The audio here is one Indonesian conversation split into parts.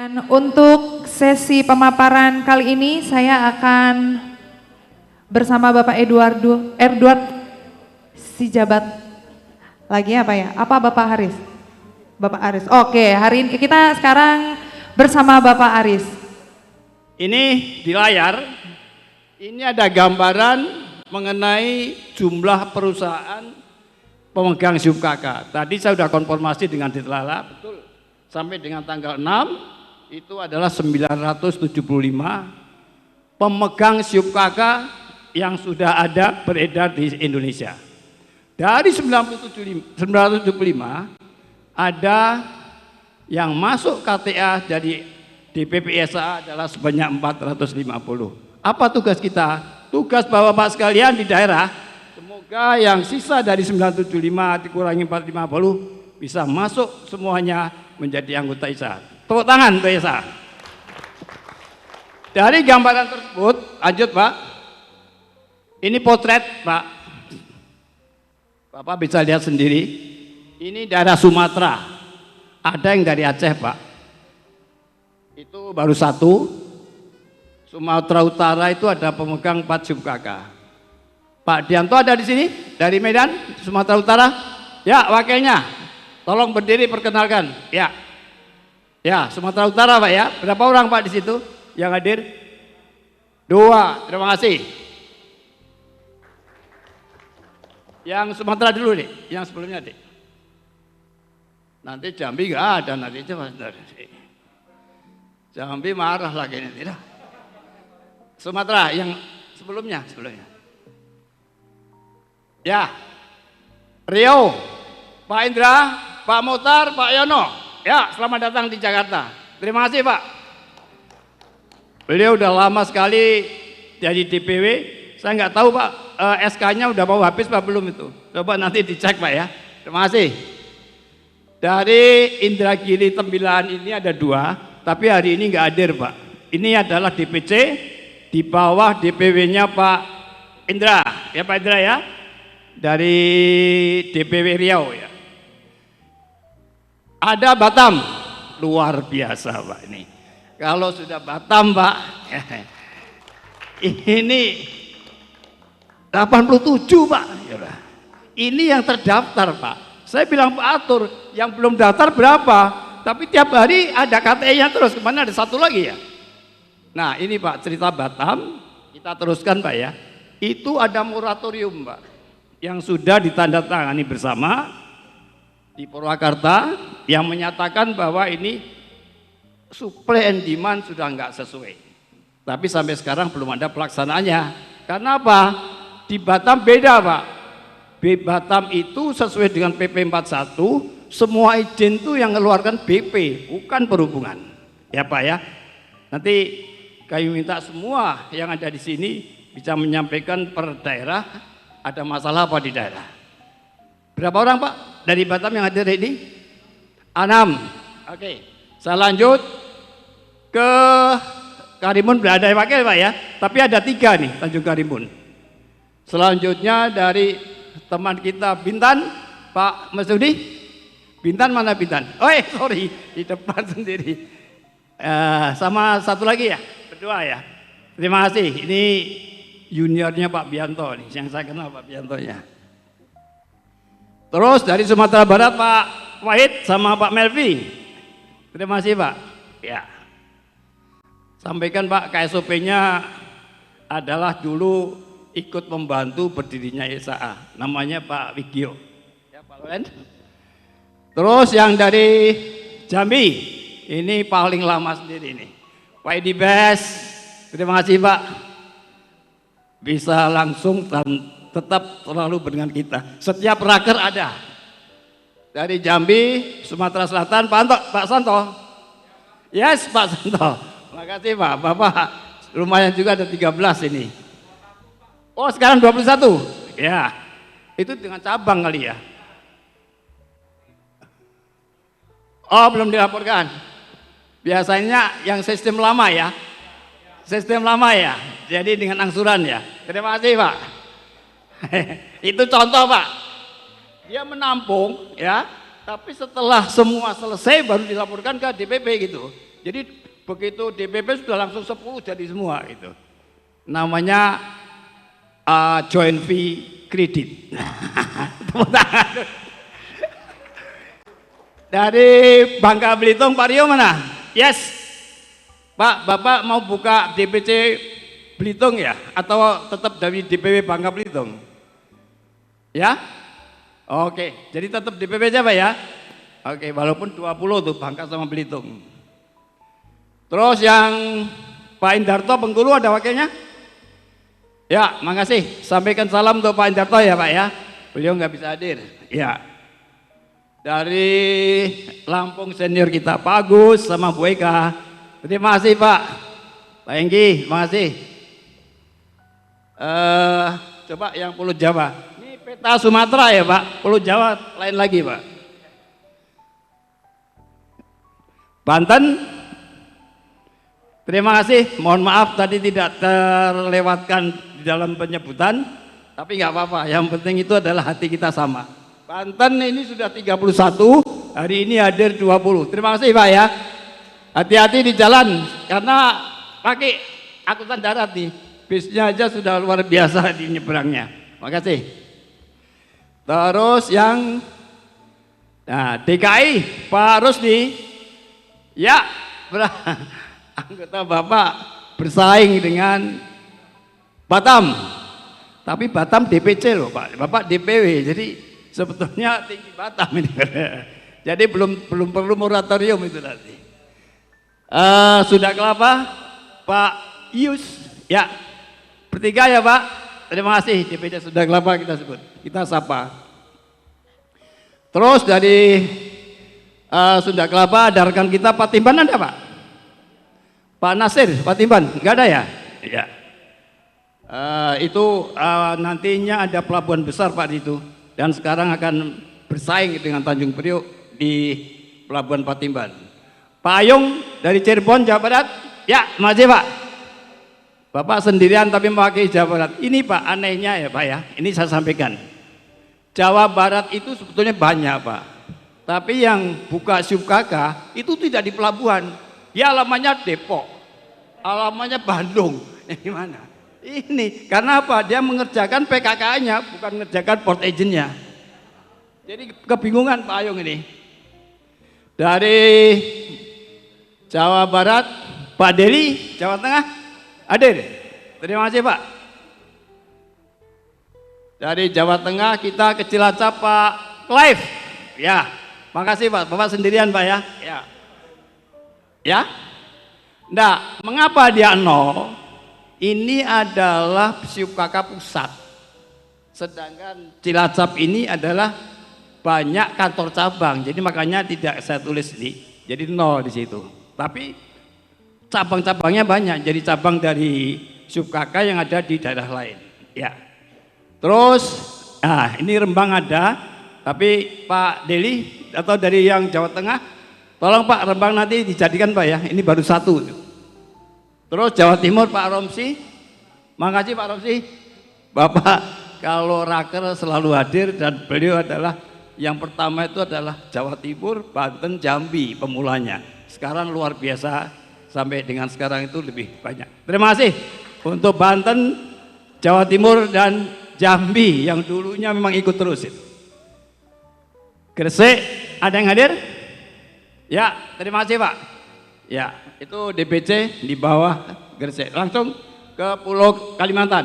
Dan untuk sesi pemaparan kali ini saya akan bersama Bapak Edward Sijabat. Lagi apa ya? Apa Bapak Haris? Bapak Aris. Oke, hari ini kita sekarang bersama Bapak Aris. Ini di layar, ini ada gambaran mengenai jumlah perusahaan pemegang SIUP KK. Tadi saya sudah konfirmasi dengan Ditlala, betul. Sampai dengan tanggal 6 itu adalah 975 pemegang SIUP KK yang sudah ada beredar di Indonesia. Dari 975 ada yang masuk KTA dari DPPSA adalah sebanyak 450. Apa tugas kita? Tugas Bapak-Bapak sekalian di daerah, semoga yang sisa dari 975 dikurangi 450 bisa masuk semuanya menjadi anggota ISA. Tepuk tangan untuk ISA. Dari gambaran tersebut, lanjut Pak. Ini potret Pak. Bapak bisa lihat sendiri. Ini daerah Sumatera. Ada yang dari Aceh Pak. Itu baru satu. Sumatera Utara itu ada pemegang 4 SIUP KK. Pak Dianto ada di sini dari Medan, Sumatera Utara. Ya, wakilnya. Tolong berdiri perkenalkan. Ya. Ya, Sumatera Utara Pak ya. Berapa orang Pak di situ yang hadir? 2. Terima kasih. Yang Sumatera dulu nih, yang sebelumnya nih. Nanti Jambi nggak ada nanti coba. Jambi marah lagi ini tidak. Sumatera yang sebelumnya. Ya, Riau, Pak Indra, Pak Muhtar, Pak Yono. Ya, selamat datang di Jakarta. Terima kasih Pak. Beliau udah lama sekali jadi DPW. Saya nggak tahu Pak, SK-nya udah mau habis Pak belum itu. Coba nanti dicek Pak ya. Terima kasih. Dari Indragiri Tembilan ini ada 2, tapi hari ini nggak hadir Pak. Ini adalah DPC di bawah DPW-nya Pak Indra. Ya Pak Indra ya. Dari DPW Riau ya. Ada Batam, luar biasa Pak ini. Kalau sudah Batam Pak, ini 87 Pak. Ini yang terdaftar Pak. Saya bilang Pak Atur, yang belum daftar berapa? Tapi tiap hari ada KTE-nya terus, kemana ada satu lagi ya? Nah ini Pak cerita Batam, kita teruskan Pak ya. Itu ada moratorium Pak, yang sudah ditandatangani bersama di Purwakarta yang menyatakan bahwa ini supply and demand sudah nggak sesuai. Tapi sampai sekarang belum ada pelaksanaannya. Karena apa? Di Batam beda Pak. Di Batam itu sesuai dengan PP 41, semua izin itu yang mengeluarkan BP, bukan perhubungan. Ya Pak ya. Nanti kami minta semua yang ada di sini bisa menyampaikan per daerah ada masalah apa di daerah. Berapa orang Pak dari Batam yang hadir ini? 6. Oke, saya lanjut ke Karimun. Berada wakil Pak ya, tapi ada 3 nih Tanjung Karimun. Selanjutnya dari teman kita Bintan, Pak Masudi. Bintan mana Bintan? Oh sorry, di depan sendiri. Sama satu lagi ya, berdua ya. Terima kasih. Ini juniornya Pak Bianto nih, yang saya kenal Pak Biantonya. Terus dari Sumatera Barat Pak Wahid sama Pak Melvi. Terima kasih Pak. Ya. Sampaikan Pak, KSOP-nya adalah dulu ikut membantu berdirinya ISA, namanya Pak Wigio. Ya Pak Loren. Terus yang dari Jambi, ini paling lama sendiri nih. Pak Edi Bes, terima kasih Pak. Bisa langsung dan tetap selalu dengan kita. Setiap raker ada. Dari Jambi, Sumatera Selatan, Pak Santo. Yes Pak Santo. Terima kasih Pak. Bapak lumayan juga ada 13 ini. Oh sekarang 21. Ya. Itu dengan cabang kali ya. Oh belum dilaporkan. Biasanya yang sistem lama ya. Sistem lama ya. Jadi dengan angsuran ya. Terima kasih Pak. Itu contoh Pak. Dia menampung ya tapi setelah semua selesai baru dilaporkan ke DPP gitu. Jadi begitu DPP sudah langsung 10 jadi semua gitu. Namanya joint fee kredit. Tepuk tangan. Dari Bangka Belitung, Pak Rio mana? Yes. Pak, Bapak mau buka DPC Belitung ya? Atau tetap dari DPW Bangka Belitung? Ya? Oke, jadi tetap DPP aja Pak ya? Oke, walaupun 20 tuh Bangka sama Belitung. Terus yang Pak Indarto Bengkulu ada wakilnya? Ya, makasih. Sampaikan salam untuk Pak Indarto ya Pak ya. Beliau nggak bisa hadir. Ya. Dari Lampung senior kita Pak Agus sama Bu Eka. Terima kasih Pak. Pak Enggi, makasih. Coba yang Pulau Jawa. Ini peta Sumatera ya Pak. Pulau Jawa lain lagi Pak. Banten. Terima kasih. Mohon maaf tadi tidak terlewatkan di dalam penyebutan. Tapi nggak apa-apa. Yang penting itu adalah hati kita sama. Banten ini sudah 31, hari ini hadir 20. Terima kasih Pak ya. Hati-hati di jalan karena pakai angkutan darat nih. Bisnya aja sudah luar biasa di nyebrangnya. Makasih. Terus yang DKI Pak Rusdi. Ya, anggota Bapak bersaing dengan Batam. Tapi Batam DPC loh Pak. Bapak DPW. Jadi sebetulnya tinggi Batam ini. Jadi belum perlu moratorium itu nanti. Sudah Kelapa Pak Ius ya bertiga ya Pak. Terima kasih DPC Sudah Kelapa kita sebut, kita sapa. Terus dari Sudah Kelapa ada rekan kita Pak Timban ada Pak? Pak Nasir Pak Timban nggak ada ya? Iya. Itu nantinya ada pelabuhan besar Pak di situ. Dan sekarang akan bersaing dengan Tanjung Priok di Pelabuhan Patimban. Pak Ayung dari Cirebon, Jawa Barat. Ya, makasih Pak. Bapak sendirian tapi mewakili Jawa Barat. Ini Pak, anehnya ya Pak ya, ini saya sampaikan. Jawa Barat itu sebetulnya banyak Pak. Tapi yang buka SUBKK itu tidak di pelabuhan. Dia alamannya Depok, alamannya Bandung. Gimana? Ini karena apa? Dia mengerjakan PKK-nya bukan mengerjakan port agent-nya. Jadi kebingungan Pak Ayung ini. Dari Jawa Barat Pak Deli, Jawa Tengah hadir. Terima kasih Pak. Dari Jawa Tengah kita ke Cilacap Pak Clive. Ya, makasih Pak. Bapak sendirian Pak ya. Ya. Ya. Nah, mengapa dia nol? Ini adalah SUBKK pusat, sedangkan Cilacap ini adalah banyak kantor cabang, jadi makanya tidak saya tulis ini, jadi nol di situ. Tapi cabang-cabangnya banyak, jadi cabang dari SUBKK yang ada di daerah lain. Ya. Terus, ini Rembang ada, tapi Pak Deli atau dari yang Jawa Tengah, tolong Pak Rembang nanti dijadikan Pak ya, ini baru satu. Terus Jawa Timur Pak Romsi, makasih Pak Romsi. Bapak kalau raker selalu hadir dan beliau adalah yang pertama itu adalah Jawa Timur, Banten, Jambi pemulanya. Sekarang luar biasa sampai dengan sekarang itu lebih banyak. Terima kasih untuk Banten, Jawa Timur dan Jambi yang dulunya memang ikut terus. Gresik ada yang hadir? Ya, terima kasih Pak. Ya, itu DPC di bawah Gresik. Langsung ke Pulau Kalimantan.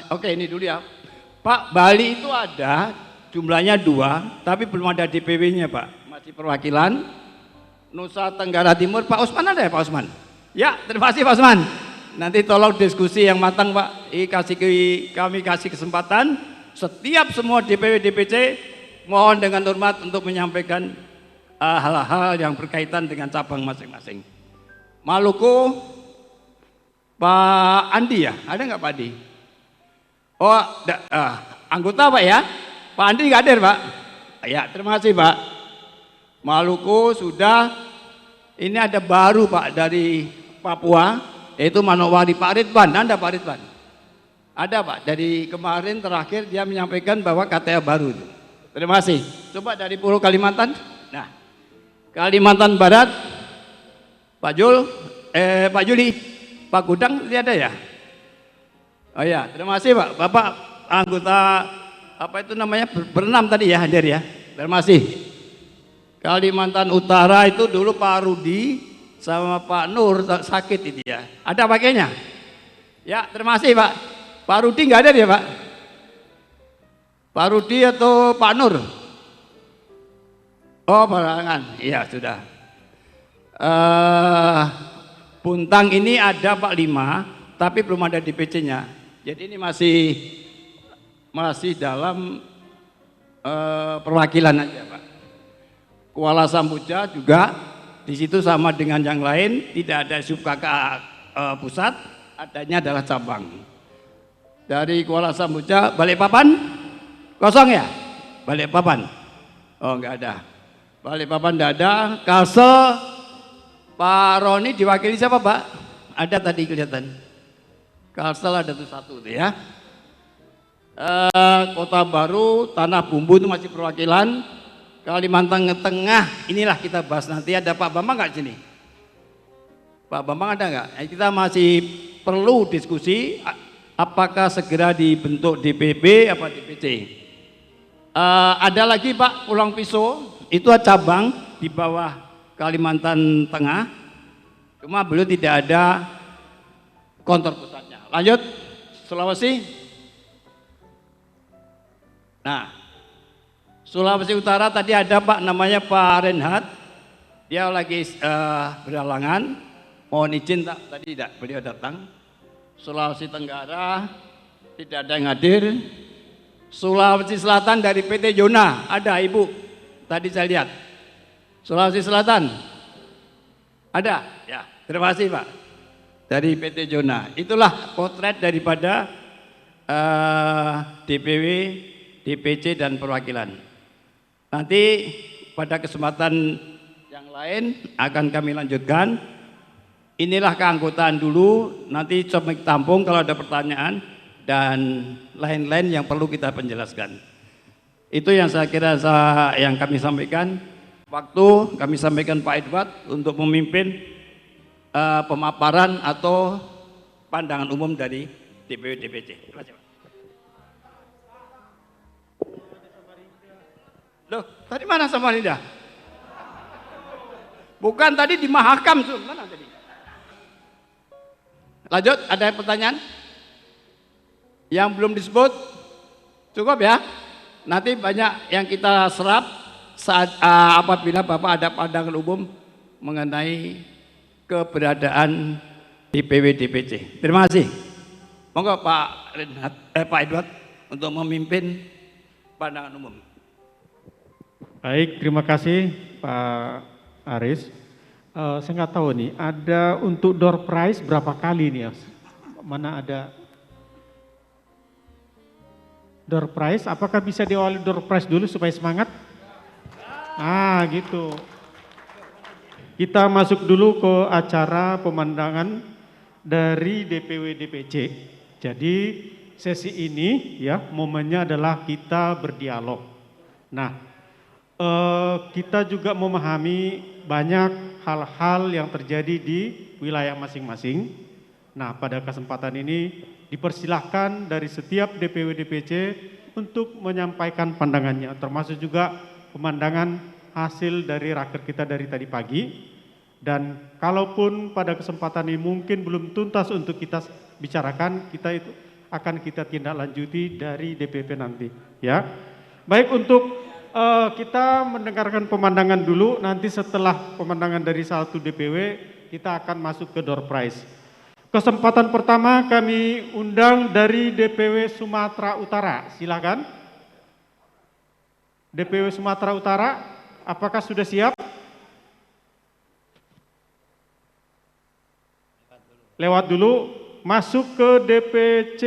Oke, ini dulu ya. Pak, Bali itu ada jumlahnya 2, tapi belum ada DPW-nya Pak. Masih perwakilan. Nusa Tenggara Timur, Pak Usman ada ya Pak Usman? Ya, terima kasih Pak Usman. Nanti tolong diskusi yang matang Pak. Kami kasih kesempatan. Setiap semua DPW DPC mohon dengan hormat untuk menyampaikan hal-hal yang berkaitan dengan cabang masing-masing. Maluku, Pak Andi ya, ada nggak Pak Andi? Oh, anggota Pak ya? Pak Andi nggak hadir Pak? Ya, terima kasih Pak. Maluku sudah, ini ada baru Pak dari Papua, yaitu Manowari Pak Ridwan. Anda Pak Ridwan? Ada Pak, dari kemarin terakhir dia menyampaikan bahwa KTA baru. Terima kasih. Coba dari Pulau Kalimantan. Nah, Kalimantan Barat, Pak Pak Juli, Pak Gudang, dia ada ya? Oh ya, terima kasih Pak. Bapak anggota apa itu namanya berenam tadi ya hadir ya. Terima kasih. Kalimantan Utara itu dulu Pak Rudi sama Pak Nur sakit itu ya. Ada pakainya? Ya, terima kasih Pak. Pak Rudi nggak ada ya Pak? Pak Rudi atau Pak Nur? Oh, barangan. Iya sudah. Puntang ini ada Pak 5, tapi belum ada DPC-nya. Jadi ini masih dalam perwakilan aja Pak. Kuala Sambuja juga di situ sama dengan yang lain, tidak ada sub KK pusat, adanya adalah cabang. Dari Kuala Sambuja, Balikpapan kosong ya? Balikpapan? Oh enggak ada. Balikpapan enggak ada. Kalsel Pak Roni diwakili siapa Pak? Ada tadi kelihatan. Kalsel ada tuh satu tuh ya. Kota Baru, Tanah Bumbu itu masih perwakilan. Kalimantan Tengah inilah kita bahas nanti. Ada Pak Bambang nggak sini? Pak Bambang ada nggak? Kita masih perlu diskusi. Apakah segera dibentuk DPP apa DPC? Ada lagi Pak Pulang Pisau, itu cabang di bawah Kalimantan Tengah, cuma belum tidak ada kantor pusatnya. Lanjut, Sulawesi. Nah, Sulawesi Utara tadi ada Pak namanya Pak Renhat, dia lagi berhalangan, mohon izin tadi tidak beliau datang. Sulawesi Tenggara tidak ada yang hadir. Sulawesi Selatan dari PT Jona ada Ibu, tadi saya lihat. Sulawesi Selatan ada ya, terima kasih Pak dari PT Jona. Itulah potret daripada DPW, DPC dan perwakilan. Nanti pada kesempatan yang lain akan kami lanjutkan. Inilah keanggotaan dulu, nanti coba tampung kalau ada pertanyaan dan lain-lain yang perlu kita penjelaskan. Itu yang saya kira yang kami sampaikan. Waktu kami sampaikan Pak Edward untuk memimpin pemaparan atau pandangan umum dari DPW DPC. Terima kasih Pak. Loh, tadi mana Samarinda? Bukan tadi di Mahakam, mana tadi? Lanjut, ada pertanyaan? Yang belum disebut? Cukup ya? Nanti banyak yang kita serap saat apabila Bapak ada pandangan umum mengenai keberadaan DPW DPC. Terima kasih. Monggo Pak Edward untuk memimpin pandangan umum. Baik, terima kasih Pak Aris. Saya nggak tahu nih, ada untuk door prize berapa kali nih ya? Mana ada door prize? Apakah bisa diawali door prize dulu supaya semangat? Ah, gitu. Kita masuk dulu ke acara pemandangan dari DPW DPC. Jadi sesi ini ya momennya adalah kita berdialog. Nah, kita juga memahami banyak hal-hal yang terjadi di wilayah masing-masing. Nah, pada kesempatan ini dipersilahkan dari setiap DPW DPC untuk menyampaikan pandangannya, termasuk juga pemandangan hasil dari raker kita dari tadi pagi. Dan kalaupun pada kesempatan ini mungkin belum tuntas untuk kita bicarakan, itu akan kita tindak lanjuti dari DPP nanti. Ya, baik untuk kita mendengarkan pemandangan dulu, nanti setelah pemandangan dari satu DPW, kita akan masuk ke door prize. Kesempatan pertama kami undang dari DPW Sumatera Utara, silakan. DPW Sumatera Utara, apakah sudah siap? Lewat dulu, masuk ke DPC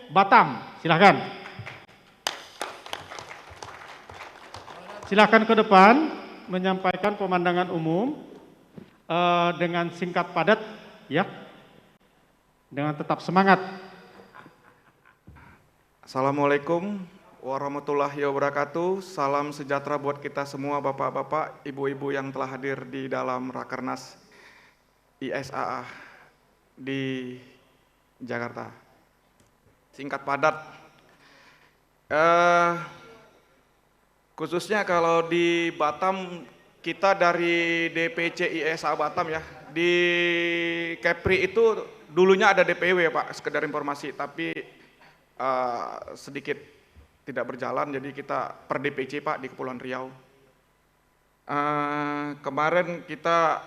Batam, silakan. Silakan ke depan menyampaikan pemandangan umum dengan singkat padat ya, dengan tetap semangat. Assalamualaikum warahmatullahi wabarakatuh. Salam sejahtera buat kita semua bapak-bapak, ibu-ibu yang telah hadir di dalam Rakernas ISAA di Jakarta. Singkat padat, khususnya kalau di Batam, kita dari DPC ISAA Batam ya, di Kepri itu dulunya ada DPW ya Pak, sekedar informasi, tapi sedikit tidak berjalan, jadi kita per DPC Pak di Kepulauan Riau. Kemarin kita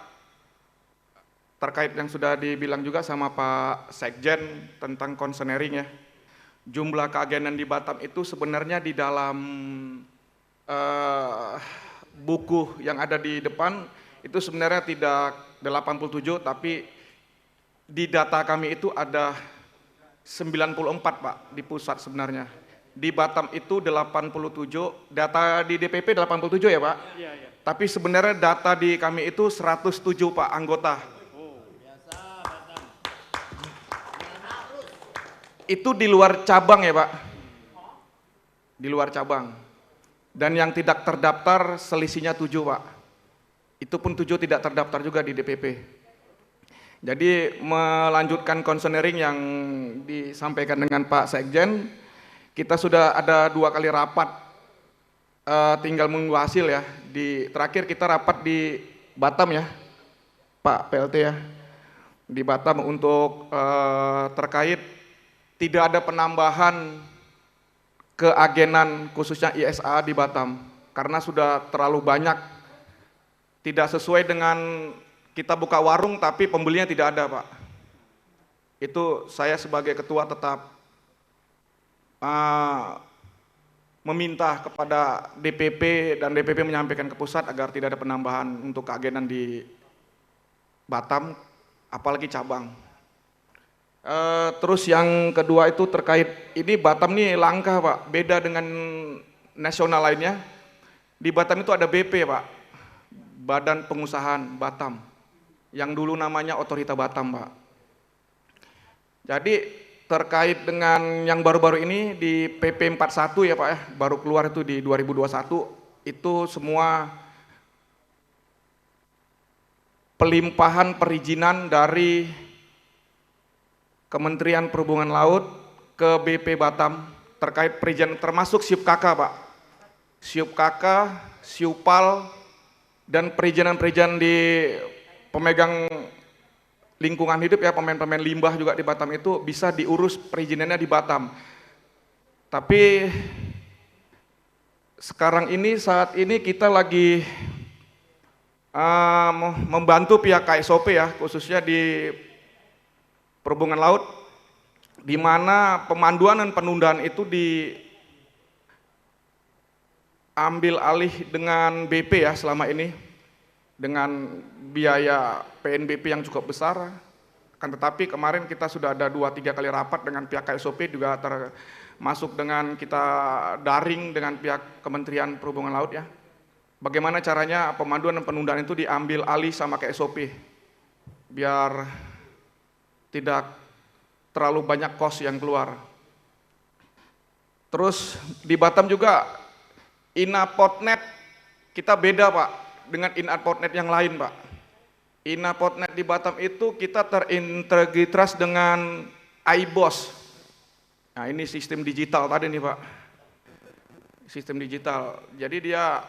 terkait yang sudah dibilang juga sama Pak Sekjen tentang konsenering ya, jumlah keagenan di Batam itu sebenarnya di dalam buku yang ada di depan itu sebenarnya tidak 87, tapi di data kami itu ada 94 Pak di pusat sebenarnya. Di Batam itu 87, data di DPP 87 ya Pak? Iya, iya. Tapi sebenarnya data di kami itu 107 Pak anggota. Itu di luar cabang ya Pak, di luar cabang. Dan yang tidak terdaftar selisihnya 7 Pak, itu pun 7 tidak terdaftar juga di DPP. Jadi melanjutkan konsenering yang disampaikan dengan Pak Sekjen, kita sudah ada 2 kali rapat, tinggal menunggu hasil ya. Terakhir kita rapat di Batam ya, Pak PLT ya, di Batam untuk terkait tidak ada penambahan keagenan khususnya ISA di Batam karena sudah terlalu banyak, tidak sesuai dengan kita buka warung tapi pembelinya tidak ada Pak. Itu saya sebagai ketua tetap meminta kepada DPP dan DPP menyampaikan ke pusat agar tidak ada penambahan untuk keagenan di Batam, apalagi cabang. Terus yang kedua itu terkait, ini Batam nih langka Pak, beda dengan nasional lainnya. Di Batam itu ada BP Pak, Badan Pengusahaan Batam, yang dulu namanya Otorita Batam Pak. Jadi terkait dengan yang baru-baru ini di PP 41 ya Pak ya, baru keluar itu di 2021, itu semua pelimpahan perizinan dari Kementerian Perhubungan Laut ke BP Batam terkait perizinan termasuk SIUP-KK Pak. SIUP-KK, SIUPAL, dan perizinan-perizinan di pemegang lingkungan hidup ya, pemain-pemain limbah juga di Batam itu bisa diurus perizinannya di Batam. Tapi sekarang ini, saat ini kita lagi membantu pihak KSOP ya, khususnya di Perhubungan Laut, di mana pemanduan dan penundaan itu diambil alih dengan BP ya selama ini, dengan biaya PNBP yang cukup besar. Akan tetapi kemarin kita sudah ada 2-3 kali rapat dengan pihak KSOP, juga termasuk dengan kita daring dengan pihak Kementerian Perhubungan Laut ya. Bagaimana caranya pemanduan dan penundaan itu diambil alih sama KSOP, biar tidak terlalu banyak kos yang keluar. Terus di Batam juga INAPOTNET kita beda Pak dengan INAPOTNET yang lain Pak. INAPOTNET di Batam itu kita terintegritas dengan iBOS. Nah ini sistem digital tadi nih Pak, sistem digital. Jadi dia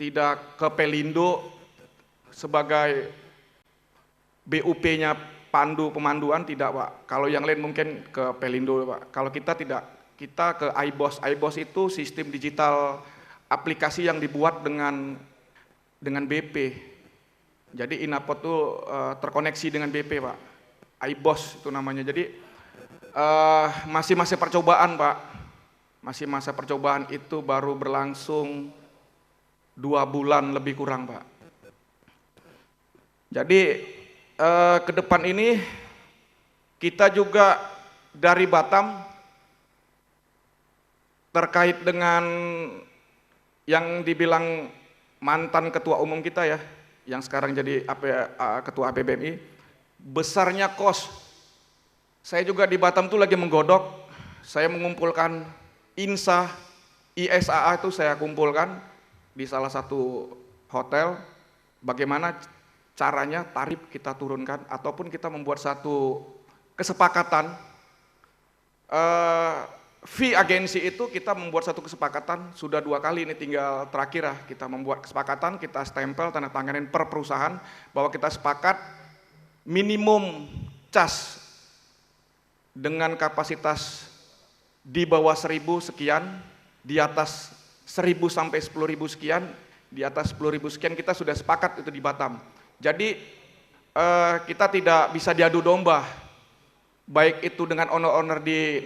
tidak ke Pelindo sebagai BUP-nya pandu pemanduan, tidak Pak. Kalau yang lain mungkin ke Pelindo Pak. Kalau kita tidak, kita ke iBOS. iBOS itu sistem digital aplikasi yang dibuat dengan BP. Jadi INAPOT itu terkoneksi dengan BP Pak. iBOS itu namanya. Jadi masih masa percobaan Pak. Masih masa percobaan, itu baru berlangsung 2 bulan lebih kurang Pak. Jadi ke depan ini kita juga dari Batam terkait dengan yang dibilang mantan ketua umum kita ya, yang sekarang jadi ketua APBMI, besarnya kos. Saya juga di Batam tuh lagi menggodok saya mengumpulkan INSA, ISAA itu saya kumpulkan di salah satu hotel, bagaimana caranya tarif kita turunkan, ataupun kita membuat satu kesepakatan, fee agensi itu kita membuat satu kesepakatan, sudah 2 kali, ini tinggal terakhir lah, kita membuat kesepakatan, kita stempel, tanda tanganin per perusahaan, bahwa kita sepakat minimum cas dengan kapasitas di bawah 1.000 sekian, di atas 1.000 sampai 10.000 sekian, di atas 10.000 sekian kita sudah sepakat itu di Batam. Jadi kita tidak bisa diadu domba, baik itu dengan owner-owner di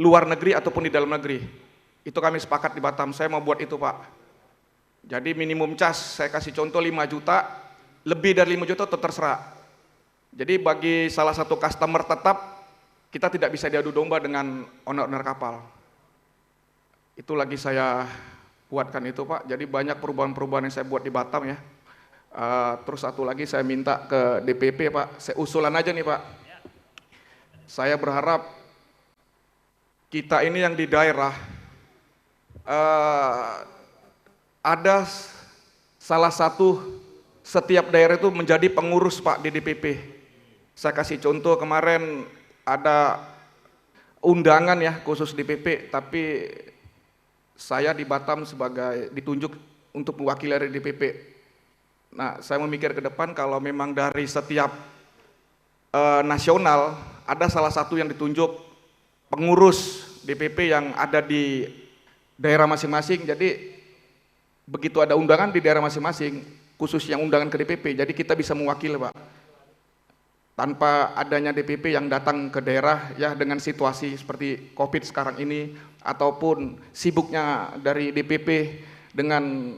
luar negeri ataupun di dalam negeri. Itu kami sepakat di Batam, saya mau buat itu Pak. Jadi minimum cas, saya kasih contoh 5 juta, lebih dari 5 juta itu terserah. Jadi bagi salah satu customer tetap, kita tidak bisa diadu domba dengan owner-owner kapal. Itu lagi saya buatkan itu Pak, jadi banyak perubahan-perubahan yang saya buat di Batam ya. Terus satu lagi saya minta ke DPP Pak, saya usulan aja nih Pak. Saya berharap kita ini yang di daerah, ada salah satu, setiap daerah itu menjadi pengurus Pak di DPP. Saya kasih contoh kemarin ada undangan ya khusus DPP, tapi saya di Batam sebagai ditunjuk untuk mewakili dari DPP. Nah, saya memikir ke depan kalau memang dari setiap nasional ada salah satu yang ditunjuk pengurus DPP yang ada di daerah masing-masing, jadi begitu ada undangan di daerah masing-masing, khusus yang undangan ke DPP, jadi kita bisa mewakili Pak. Tanpa adanya DPP yang datang ke daerah ya dengan situasi seperti COVID sekarang ini, ataupun sibuknya dari DPP dengan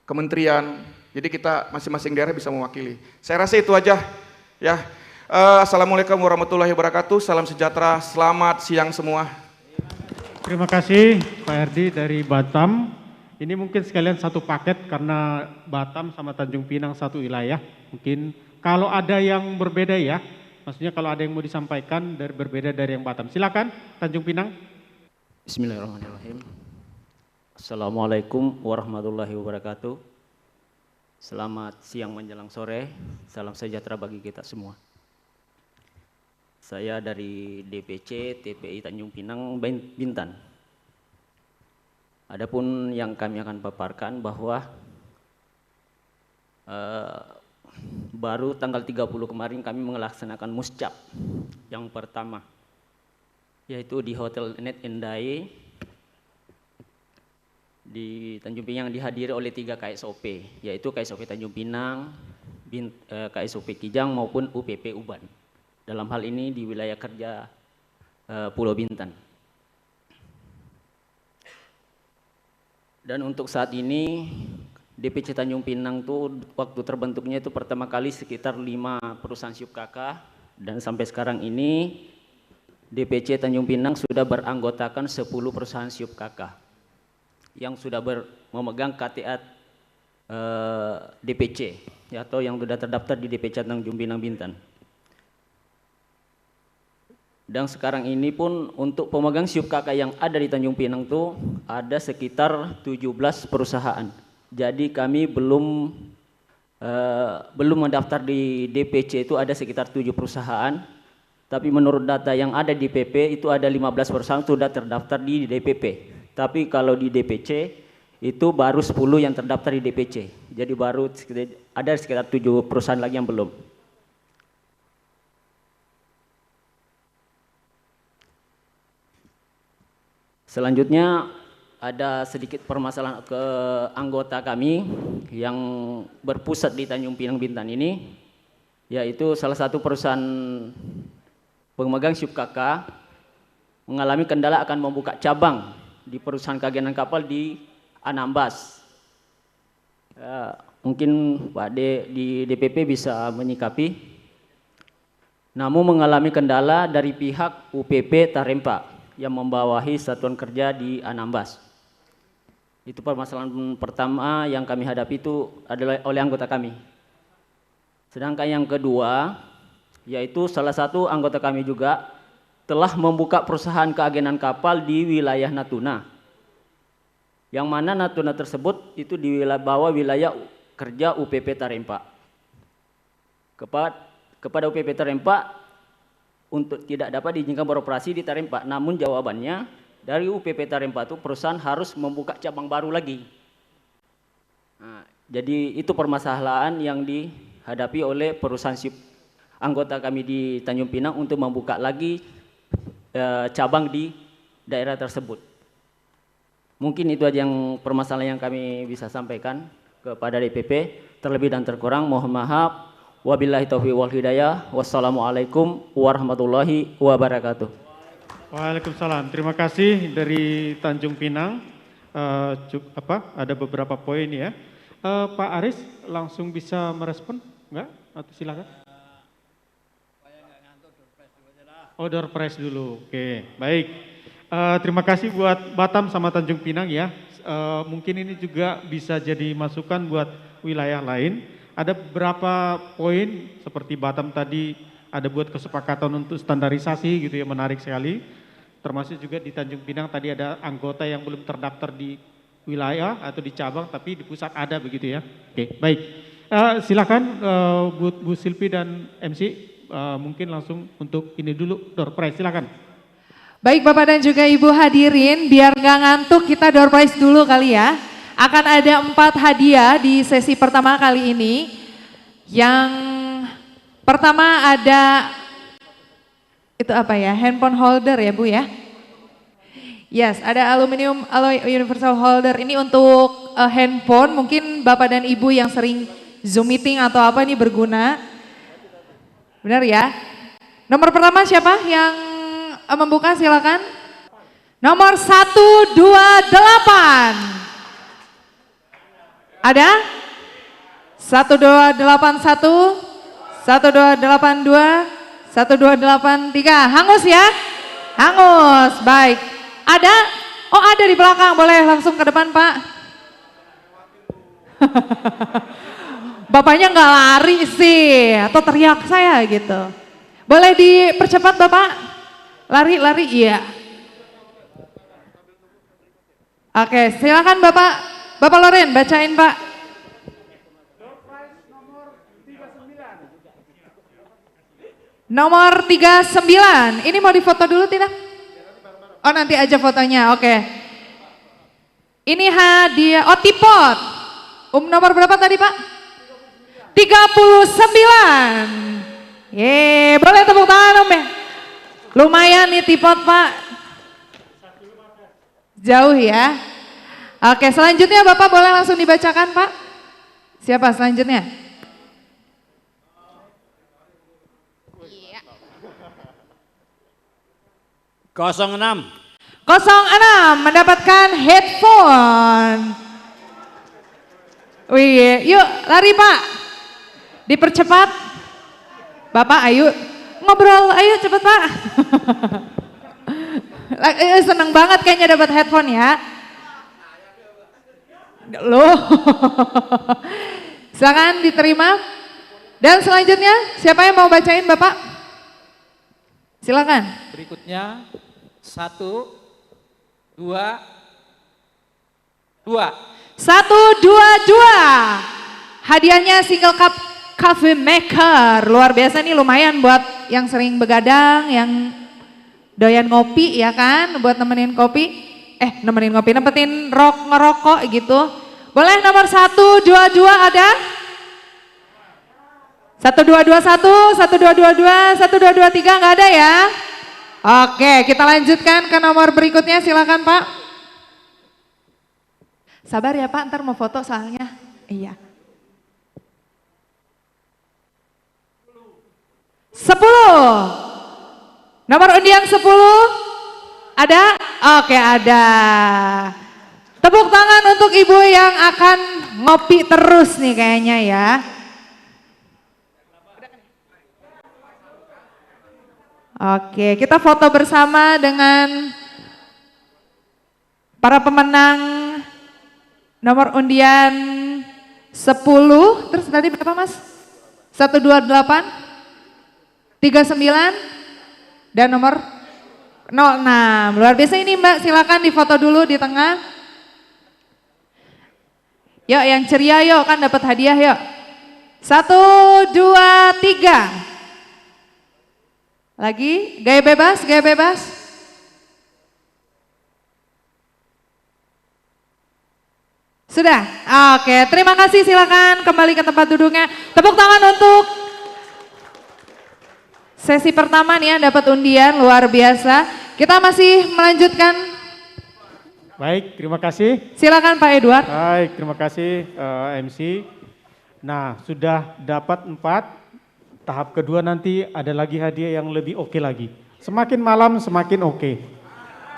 kementerian, jadi kita masing-masing daerah bisa mewakili. Saya rasa itu aja ya. Assalamualaikum warahmatullahi wabarakatuh, salam sejahtera, selamat siang semua. Terima kasih Pak Herdi dari Batam. Ini mungkin sekalian satu paket karena Batam sama Tanjung Pinang satu wilayah. Mungkin kalau ada yang berbeda ya, maksudnya kalau ada yang mau disampaikan dari berbeda dari yang Batam. Silakan Tanjung Pinang. Bismillahirrahmanirrahim. Assalamualaikum warahmatullahi wabarakatuh. Selamat siang menjelang sore, salam sejahtera bagi kita semua. Saya dari DPC TPI Tanjung Pinang Bintan. Adapun yang kami akan paparkan bahwa baru tanggal 30 kemarin kami melaksanakan muscap yang pertama, yaitu di Hotel Net Endai di Tanjung Pinang, yang dihadiri oleh 3 KSOP, yaitu KSOP Tanjung Pinang, KSOP Kijang maupun UPP Uban. Dalam hal ini di wilayah kerja Pulau Bintan. Dan untuk saat ini DPC Tanjung Pinang tuh waktu terbentuknya itu pertama kali sekitar 5 perusahaan SIUP KK, dan sampai sekarang ini DPC Tanjung Pinang sudah beranggotakan 10 perusahaan SIUP KK yang sudah memegang KTA DPC atau yang sudah terdaftar di DPC Tanjung Pinang Bintan. Dan sekarang ini pun untuk pemegang SIUP KK yang ada di Tanjung Pinang tuh ada sekitar 17 perusahaan. Jadi kami belum mendaftar di DPC itu ada sekitar 7 perusahaan. Tapi menurut data yang ada di PP itu ada 15 perusahaan sudah terdaftar di DPP. Tapi kalau di DPC itu baru 10 yang terdaftar di DPC. Jadi baru ada sekitar 7 perusahaan lagi yang belum. Selanjutnya ada sedikit permasalahan ke anggota kami yang berpusat di Tanjung Pinang Bintan ini, yaitu salah satu perusahaan pemegang SIUP KK mengalami kendala akan membuka cabang di perusahaan keagenan kapal di Anambas. Mungkin Pak D di DPP bisa menyikapi. Namun mengalami kendala dari pihak UPP Tarempa yang membawahi satuan kerja di Anambas. Itu permasalahan pertama yang kami hadapi itu adalah oleh anggota kami. Sedangkan yang kedua, yaitu salah satu anggota kami juga telah membuka perusahaan keagenan kapal di wilayah Natuna. Yang mana Natuna tersebut itu di bawah wilayah kerja UPP Tarempa. Kepada UPP Tarempa untuk tidak dapat diizinkan beroperasi di Tarempa. Namun jawabannya dari UPP Tarempa itu perusahaan harus membuka cabang baru lagi. Nah, jadi itu permasalahan yang dihadapi oleh perusahaan anggota kami di Tanjung Pinang untuk membuka lagi cabang di daerah tersebut. Mungkin itu aja yang permasalahan yang kami bisa sampaikan kepada DPP. Terlebih dan terkurang mohon maaf. Wabillahi taufiq wal hidayah. Wassalamualaikum warahmatullahi wabarakatuh. Waalaikumsalam. Terima kasih dari Tanjung Pinang. Ada beberapa poin ya. Pak Aris langsung bisa merespon? Enggak? Atau silakan. Oh, door prize dulu. Oke, baik. Terima kasih buat Batam sama Tanjung Pinang ya. Mungkin ini juga bisa jadi masukan buat wilayah lain. Ada beberapa poin seperti Batam tadi ada buat kesepakatan untuk standarisasi gitu ya, menarik sekali. Termasuk juga di Tanjung Pinang tadi ada anggota yang belum terdaftar di wilayah atau di cabang tapi di pusat ada begitu ya. Oke, baik. Silakan Bu Silvi dan MC mungkin langsung untuk ini dulu door prize, silakan. Baik Bapak dan juga Ibu hadirin, biar nggak ngantuk kita door prize dulu kali ya. Akan ada 4 hadiah di sesi pertama kali ini. Yang pertama ada, itu apa ya, handphone holder ya Bu ya. Yes, ada aluminium alloy universal holder. Ini untuk handphone, mungkin Bapak dan Ibu yang sering Zoom meeting atau apa ini berguna. Benar ya? Nomor pertama siapa yang membuka, silakan. Nomor 128. Ada? 1281, 1282, 1283. Hangus ya? Hangus, baik. Ada? Oh ada di belakang, boleh langsung ke depan Pak. Bapaknya nggak lari sih, atau teriak saya gitu. Boleh dipercepat Bapak? Lari, iya. Oke, silakan Bapak. Bapak Loren, bacain Pak. Nomor 39. Ini mau difoto dulu tidak? Oh nanti aja fotonya, oke. Ini hadiah, oh tipot. Nomor berapa tadi Pak? 39. Boleh tepuk tangan Om ya. Lumayan nih tipot Pak. Jauh ya. Oke, selanjutnya Bapak boleh langsung dibacakan Pak. Siapa selanjutnya? 06. 06 mendapatkan headphone. Wih, yuk lari Pak. Dipercepat. Bapak ayo ngobrol, ayo cepet Pak. Seneng banget kayaknya dapat headphone ya. Loh. Silakan diterima. Dan selanjutnya siapa yang mau bacain Bapak? Silakan. Berikutnya 1, 2, 2. 122. Hadiahnya single cup coffee maker. Luar biasa nih, lumayan buat yang sering begadang, yang doyan ngopi ya kan, buat nemenin kopi. Nemenin ngerokok gitu. Boleh nomor 122 ada? 1221, 1222, 1223 nggak ada ya? Oke, kita lanjutkan ke nomor berikutnya, silakan Pak. Sabar ya Pak, ntar mau foto soalnya. Iya. 10. Nomor undian 10 ada? Oke, ada. Tepuk tangan untuk ibu yang akan ngopi terus nih kayaknya ya. Oke, kita foto bersama dengan para pemenang nomor undian 10. Terus tadi berapa Mas? 128, 39, dan nomor 06. Luar biasa ini Mbak, silakan difoto dulu di tengah. Yuk yang ceria yuk, kan dapat hadiah yuk. 1, 2, 3. Lagi, gaya bebas, gaya bebas. Sudah, oke, terima kasih, silakan kembali ke tempat duduknya. Tepuk tangan untuk sesi pertama nih ya, dapat undian luar biasa. Kita masih melanjutkan. Baik, terima kasih. Silakan Pak Edward. Baik, terima kasih MC. Nah, sudah dapat 4. Tahap kedua nanti ada lagi hadiah yang lebih oke lagi. Semakin malam semakin oke.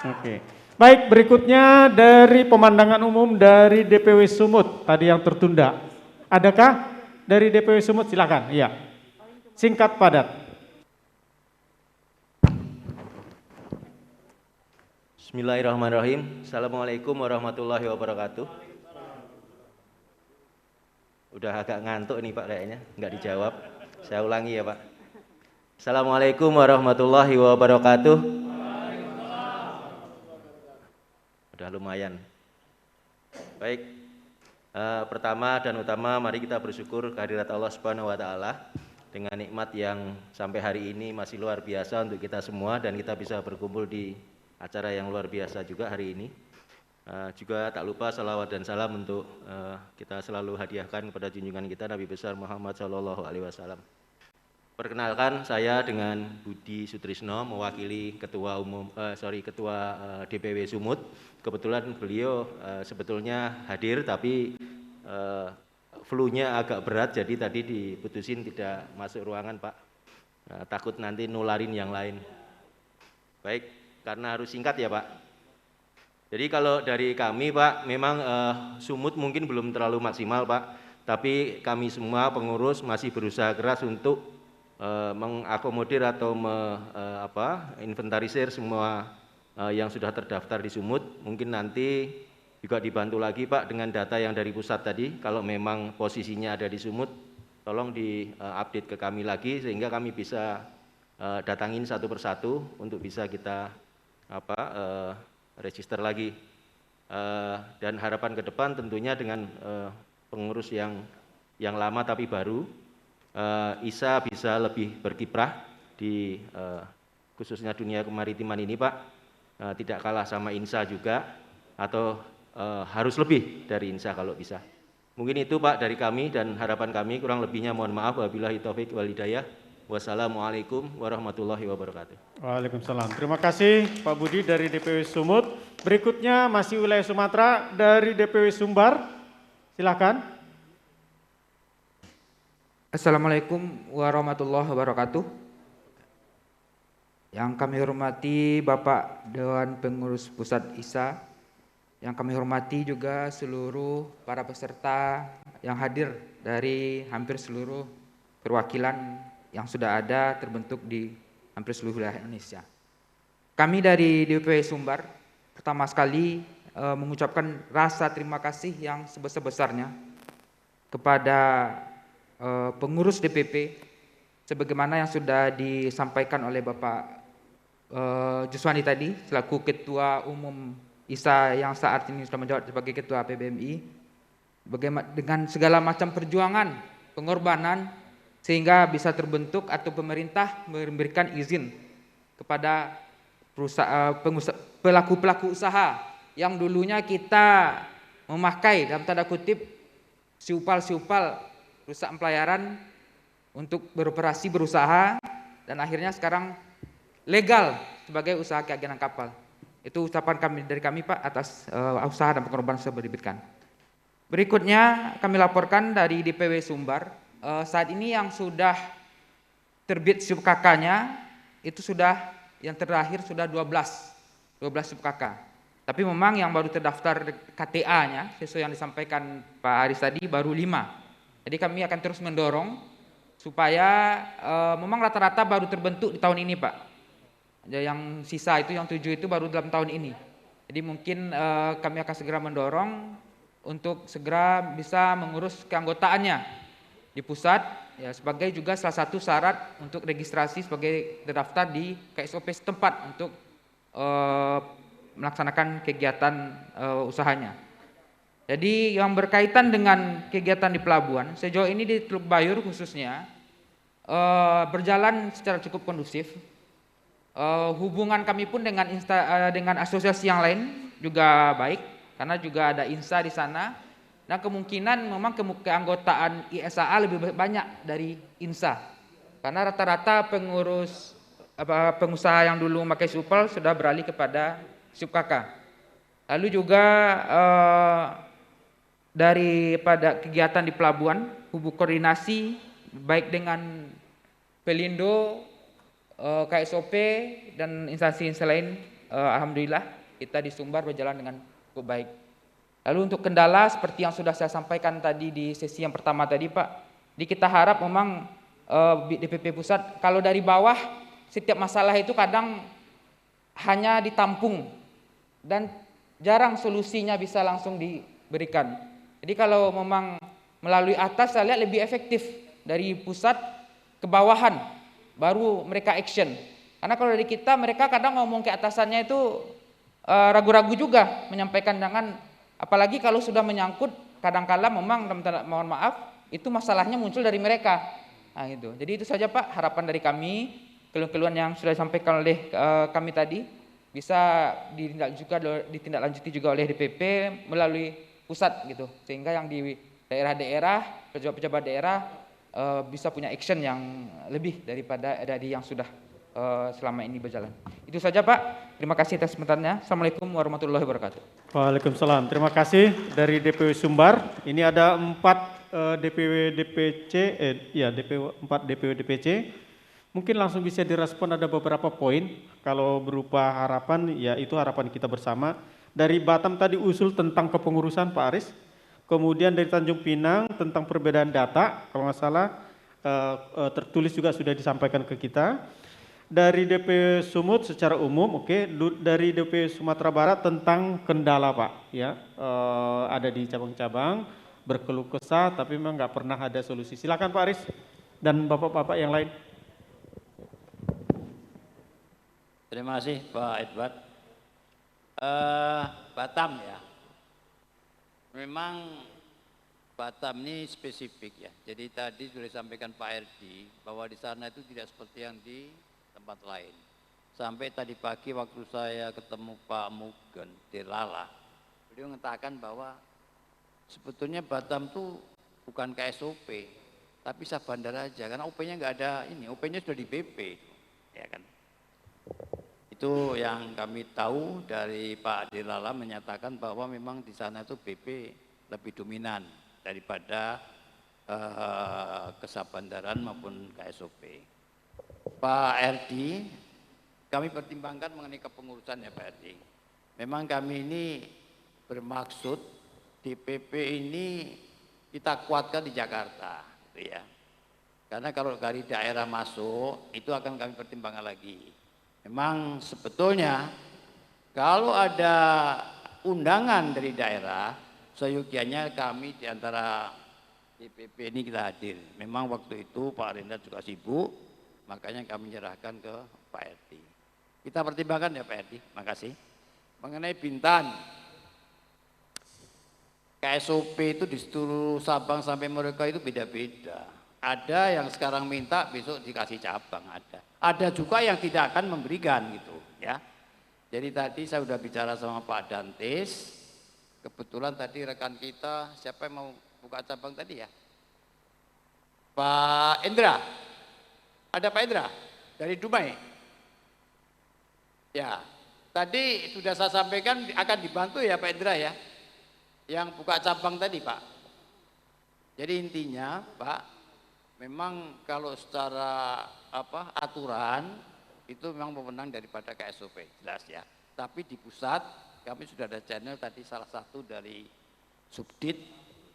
Oke. Baik, berikutnya dari pemandangan umum dari DPW Sumut tadi yang tertunda. Adakah dari DPW Sumut? Silakan. Iya. Singkat padat. Bismillahirrahmanirrahim. Assalamualaikum warahmatullahi wabarakatuh. Udah agak ngantuk nih Pak kayaknya, nggak dijawab. Saya ulangi ya Pak. Assalamualaikum warahmatullahi wabarakatuh. Udah lumayan. Baik, pertama dan utama mari kita bersyukur kehadirat Allah Subhanahu wa Ta'ala dengan nikmat yang sampai hari ini masih luar biasa untuk kita semua dan kita bisa berkumpul di acara yang luar biasa juga hari ini. Juga tak lupa salawat dan salam untuk kita selalu hadiahkan kepada junjungan kita Nabi besar Muhammad SAW. Perkenalkan, saya dengan Budi Sutrisno mewakili Ketua DPW Sumut. Kebetulan beliau sebetulnya hadir tapi flu-nya agak berat, jadi tadi diputusin tidak masuk ruangan Pak. Takut nanti nularin yang lain. Baik, karena harus singkat ya Pak. Jadi kalau dari kami Pak, memang Sumut mungkin belum terlalu maksimal Pak, tapi kami semua pengurus masih berusaha keras untuk mengakomodir atau inventarisir semua yang sudah terdaftar di Sumut. Mungkin nanti juga dibantu lagi Pak dengan data yang dari pusat tadi. Kalau memang posisinya ada di Sumut, tolong di-update ke kami lagi sehingga kami bisa datangin satu persatu untuk bisa kita register lagi. Dan harapan ke depan tentunya dengan pengurus yang lama tapi baru, ISA bisa lebih berkiprah di khususnya dunia kemaritiman ini Pak, tidak kalah sama INSA juga atau harus lebih dari INSA kalau bisa. Mungkin itu Pak dari kami dan harapan kami, kurang lebihnya mohon maaf. Wabillahi taufik wal hidayah. Wassalamualaikum warahmatullahi wabarakatuh. Waalaikumsalam. Terima kasih Pak Budi dari DPW Sumut. Berikutnya masih wilayah Sumatera dari DPW Sumbar. Silakan. Assalamualaikum warahmatullahi wabarakatuh. Yang kami hormati Bapak Dewan Pengurus Pusat ISA, yang kami hormati juga seluruh para peserta yang hadir dari hampir seluruh perwakilan yang sudah ada terbentuk di hampir seluruh wilayah Indonesia. Kami dari DPW Sumbar pertama sekali mengucapkan rasa terima kasih yang sebesar-besarnya kepada pengurus DPP sebagaimana yang sudah disampaikan oleh Bapak Juswani tadi selaku Ketua Umum ISA yang saat ini sudah menjabat sebagai Ketua PBMI, bagaimana dengan segala macam perjuangan, pengorbanan sehingga bisa terbentuk atau pemerintah memberikan izin kepada pelaku-pelaku usaha yang dulunya kita memakai dalam tanda kutip siupal-siupal perusahaan pelayaran untuk beroperasi berusaha dan akhirnya sekarang legal sebagai usaha keagenan kapal. Itu ucapan dari kami Pak atas usaha dan pengorbanan yang sudah diberikan. Berikutnya kami laporkan dari DPW Sumbar, saat ini yang sudah terbit SUBKK-nya itu sudah yang terakhir sudah 12 SUBKK. Tapi memang yang baru terdaftar KTA-nya sesuai yang disampaikan Pak Aris tadi baru 5. Jadi kami akan terus mendorong supaya memang rata-rata baru terbentuk di tahun ini Pak. Yang sisa itu yang 7 itu baru dalam tahun ini. Jadi mungkin kami akan segera mendorong untuk segera bisa mengurus keanggotaannya di pusat ya sebagai juga salah satu syarat untuk registrasi sebagai terdaftar di KSOP setempat untuk melaksanakan kegiatan usahanya. Jadi yang berkaitan dengan kegiatan di pelabuhan, sejauh ini di Teluk Bayur khususnya berjalan secara cukup kondusif. Hubungan kami pun dengan dengan asosiasi yang lain juga baik, karena juga ada INSA di sana. Dan kemungkinan memang keanggotaan ISAA lebih banyak dari INSA, karena rata-rata pengusaha yang dulu memakai Supel sudah beralih kepada Subkaka. Lalu juga daripada kegiatan di pelabuhan, hubungan koordinasi baik dengan Pelindo, KSOP dan instansi lain, alhamdulillah kita di Sumbar berjalan dengan cukup baik. Lalu untuk kendala seperti yang sudah saya sampaikan tadi di sesi yang pertama tadi Pak, kita harap memang DPP pusat kalau dari bawah setiap masalah itu kadang hanya ditampung dan jarang solusinya bisa langsung diberikan. Jadi kalau memang melalui atas saya lihat lebih efektif dari pusat ke bawahan, baru mereka action. Karena kalau dari kita mereka kadang ngomong ke atasannya itu ragu-ragu juga menyampaikan, jangan apalagi kalau sudah menyangkut kadang-kala memang mohon maaf itu masalahnya muncul dari mereka. Nah, gitu. Jadi itu saja Pak harapan dari kami, keluhan-keluhan yang sudah disampaikan oleh kami tadi bisa ditindaklanjuti juga oleh DPP melalui pusat gitu, sehingga yang di daerah-daerah, pejabat-pejabat daerah bisa punya action yang lebih daripada dari yang sudah selama ini berjalan. Itu saja Pak, terima kasih atas kesempatannya. Assalamualaikum warahmatullahi wabarakatuh. Waalaikumsalam, terima kasih dari DPW Sumbar. Ini ada 4 DPW DPC, 4 DPW DPC. Mungkin langsung bisa direspon, ada beberapa poin. Kalau berupa harapan, ya itu harapan kita bersama. Dari Batam tadi usul tentang kepengurusan Pak Aris. Kemudian dari Tanjung Pinang tentang perbedaan data, kalau nggak salah tertulis juga sudah disampaikan ke kita. Dari DP Sumut secara umum, oke. Dari DP Sumatera Barat tentang kendala Pak, ya ada di cabang-cabang berkeluh kesah, tapi memang nggak pernah ada solusi. Silakan Pak Aris dan bapak-bapak yang lain. Terima kasih Pak Edward. Batam ya, memang Batam ini spesifik ya. Jadi tadi sudah disampaikan Pak Erdi bahwa di sana itu tidak seperti yang di tempat lain. Sampai tadi pagi waktu saya ketemu Pak Mugen di Lala, beliau mengatakan bahwa sebetulnya Batam tuh bukan KSOP, tapi sah bandar aja, karena OP-nya nggak ada ini, OP-nya sudah di BP, ya kan. Itu yang kami tahu dari Pak Dilala menyatakan bahwa memang di sana itu BP lebih dominan daripada kesabandaran maupun KSOP. Pak Erdi, kami pertimbangkan mengenai kepengurusan ya Pak Erdi. Memang kami ini bermaksud DPP ini kita kuatkan di Jakarta, gitu ya. Karena kalau dari daerah masuk itu akan kami pertimbangkan lagi. Memang sebetulnya kalau ada undangan dari daerah, seyogianya kami di antara DPP ini kita hadir. Memang waktu itu Pak Renda juga sibuk, makanya kami menyerahkan ke Pak Erdi. Kita pertimbangkan ya Pak Erdi, makasih. Mengenai Bintan, KSOP itu di seluruh Sabang sampai Merauke itu beda-beda. Ada yang sekarang minta, besok dikasih cabang, ada. Ada juga yang tidak akan memberikan gitu ya. Jadi tadi saya sudah bicara sama Pak Dantis, kebetulan tadi rekan kita, siapa yang mau buka cabang tadi ya? Pak Indra, ada Pak Indra dari Dumai. Ya, tadi sudah saya sampaikan akan dibantu ya Pak Indra ya, yang buka cabang tadi Pak. Jadi intinya Pak, memang kalau secara aturan itu memang wewenang daripada KSOP, jelas ya. Tapi di pusat kami sudah ada channel tadi, salah satu dari Subdit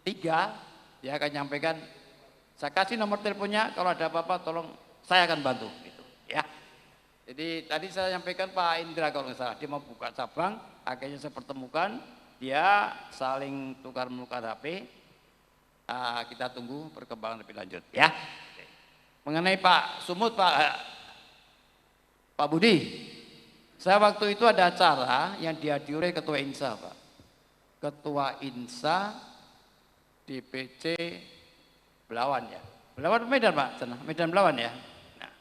3 dia akan nyampaikan, saya kasih nomor teleponnya, kalau ada apa-apa tolong saya akan bantu gitu ya. Jadi tadi saya nyampaikan Pak Indra kalau nggak salah dia mau buka cabang, akhirnya saya pertemukan, dia saling tukar-menukar HP. Kita tunggu perkembangan lebih lanjut ya. Mengenai Pak Sumut, Pak Budi, Saya waktu itu ada acara yang dihadiri oleh Ketua INSA, Pak. Ketua INSA DPC Belawan ya. Belawan Medan, Pak. Medan Belawan ya. Nah,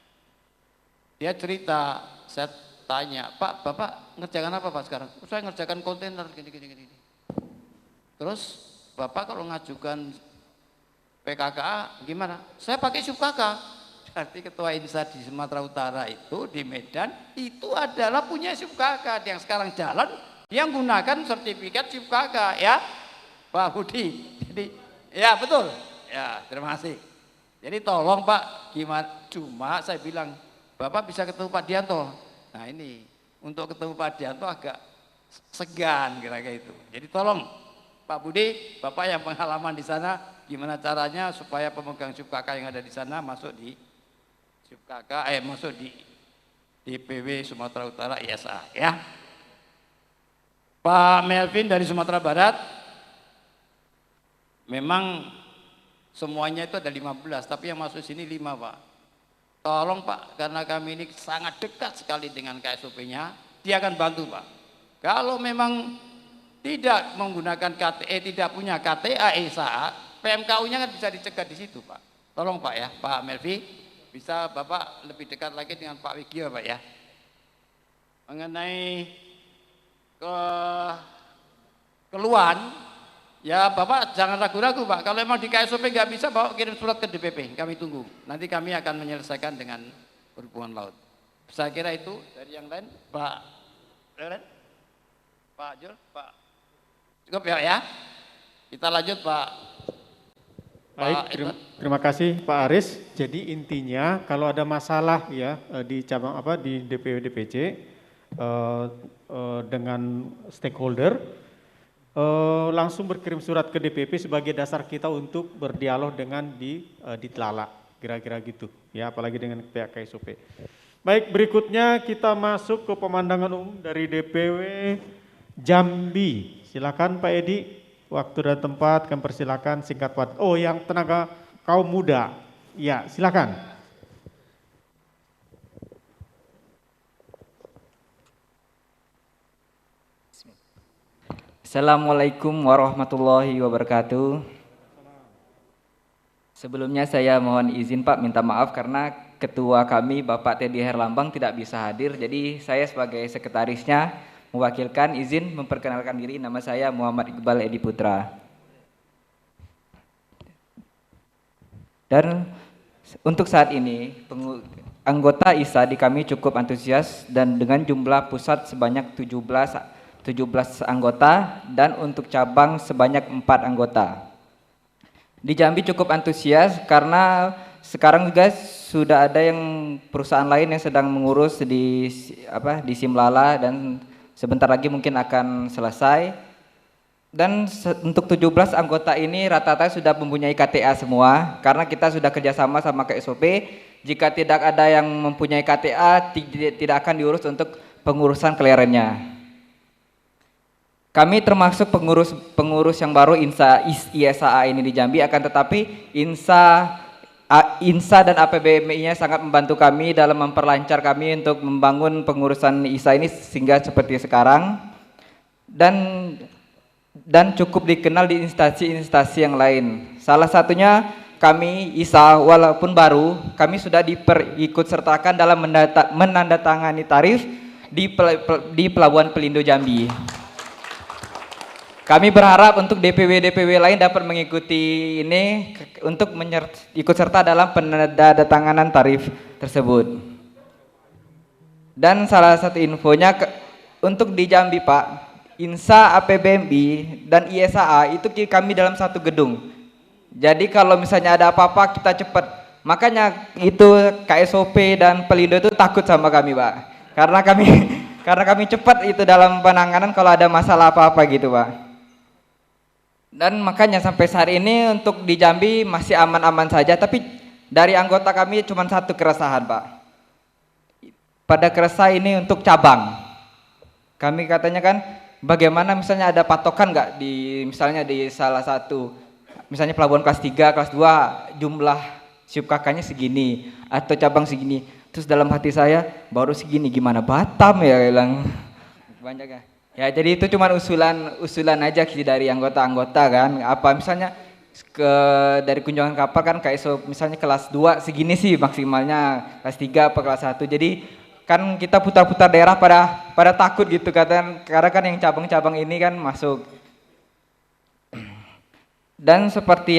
dia cerita, saya tanya, Pak, Bapak ngerjakan apa Pak sekarang? Saya ngerjakan kontainer gini. Terus Bapak kalau ngajukan PKKA gimana? Saya pakai SUBKK. Berarti Ketua INSA di Sumatera Utara itu, di Medan, itu adalah punya SUBKK. Yang sekarang jalan, dia menggunakan sertifikat SUBKK ya, Pak Budi. Jadi, ya betul. Ya, terima kasih. Jadi tolong Pak, gimana? Cuma saya bilang, Bapak bisa ketemu Pak Dianto. Nah ini, untuk ketemu Pak Dianto agak segan kira-kira itu. Jadi tolong Pak Budi, Bapak yang pengalaman di sana, gimana caranya supaya pemegang SUBKK yang ada di sana masuk di SUBKK, masuk di DPW Sumatera Utara ISA ya. Pak Melvin dari Sumatera Barat, memang semuanya itu ada 15, tapi yang masuk sini 5 Pak. Tolong Pak, karena kami ini sangat dekat sekali dengan KSOP-nya, dia akan bantu Pak. Kalau memang tidak menggunakan KTE, tidak punya KTA ISA, PMKU-nya kan bisa dicegah di situ Pak. Tolong Pak ya, Pak Melvi, bisa Bapak lebih dekat lagi dengan Pak Wigio Pak ya. Mengenai keluhan, ya Bapak jangan ragu-ragu Pak. Kalau memang di KSOP nggak bisa, Bapak kirim surat ke DPP, kami tunggu. Nanti kami akan menyelesaikan dengan Perhubungan Laut. Saya kira itu. Dari yang lain, Pak Leren, Pak Jul, Pak cukup ya. Kita lanjut Pak. Baik, terima kasih Pak Aris. Jadi intinya kalau ada masalah ya di cabang di DPW DPC dengan stakeholder, langsung berkirim surat ke DPP sebagai dasar kita untuk berdialog dengan ditelalah, kira-kira gitu ya, apalagi dengan pihak KSOP. Baik, berikutnya kita masuk ke pemandangan umum dari DPW Jambi. Silakan Pak Edi, waktu dan tempat kami persilakan, singkat padat. Oh, yang tenaga kaum muda, ya silakan. Assalamualaikum warahmatullahi wabarakatuh. Sebelumnya saya mohon izin Pak, minta maaf karena ketua kami Bapak Teddy Herlambang tidak bisa hadir. Jadi saya sebagai sekretarisnya mewakilkan izin memperkenalkan diri. Nama saya Muhammad Iqbal Edi Putra. Dan untuk saat ini anggota ISA di kami cukup antusias dan dengan jumlah pusat sebanyak 17 anggota dan untuk cabang sebanyak 4 anggota. Di Jambi cukup antusias karena sekarang juga sudah ada yang perusahaan lain yang sedang mengurus di Simlala dan sebentar lagi mungkin akan selesai. Dan untuk 17 anggota ini rata-rata sudah mempunyai KTA semua karena kita sudah kerjasama sama KSOP. Jika tidak ada yang mempunyai KTA tidak akan diurus untuk pengurusan keliarannya. Kami termasuk pengurus yang baru ISAA ini di Jambi, akan tetapi INSA dan APBMI-nya sangat membantu kami dalam memperlancar kami untuk membangun pengurusan ISA ini sehingga seperti sekarang dan cukup dikenal di instansi-instansi yang lain. Salah satunya kami ISA walaupun baru, kami sudah ikut sertakan dalam menandatangani tarif di Pelabuhan Pelindo Jambi. Kami berharap untuk DPW lain dapat mengikuti ini untuk ikut serta dalam penandatanganan tarif tersebut. Dan salah satu infonya untuk di Jambi Pak, INSA, APBMI, dan ISAA itu kami dalam satu gedung. Jadi kalau misalnya ada apa-apa kita cepat. Makanya itu KSOP dan Pelindo itu takut sama kami Pak. Karena kami cepat itu dalam penanganan kalau ada masalah apa-apa gitu Pak. Dan makanya sampai saat ini untuk di Jambi masih aman-aman saja, tapi dari anggota kami cuma satu keresahan Pak. Pada keresah ini untuk cabang. Kami katanya kan bagaimana misalnya ada patokan nggak misalnya di salah satu, misalnya pelabuhan kelas 3, kelas 2 jumlah SUBKK-nya segini atau cabang segini. Terus dalam hati saya, baru segini gimana Batam ya, bilang banyak ya. Ya jadi itu cuma usulan aja sih dari anggota-anggota kan. Apa misalnya dari kunjungan kapal kan KSO misalnya kelas 2 segini sih maksimalnya, kelas 3 apa kelas 1. Jadi kan kita putar-putar daerah pada takut gitu karena kan yang cabang-cabang ini kan masuk. Dan seperti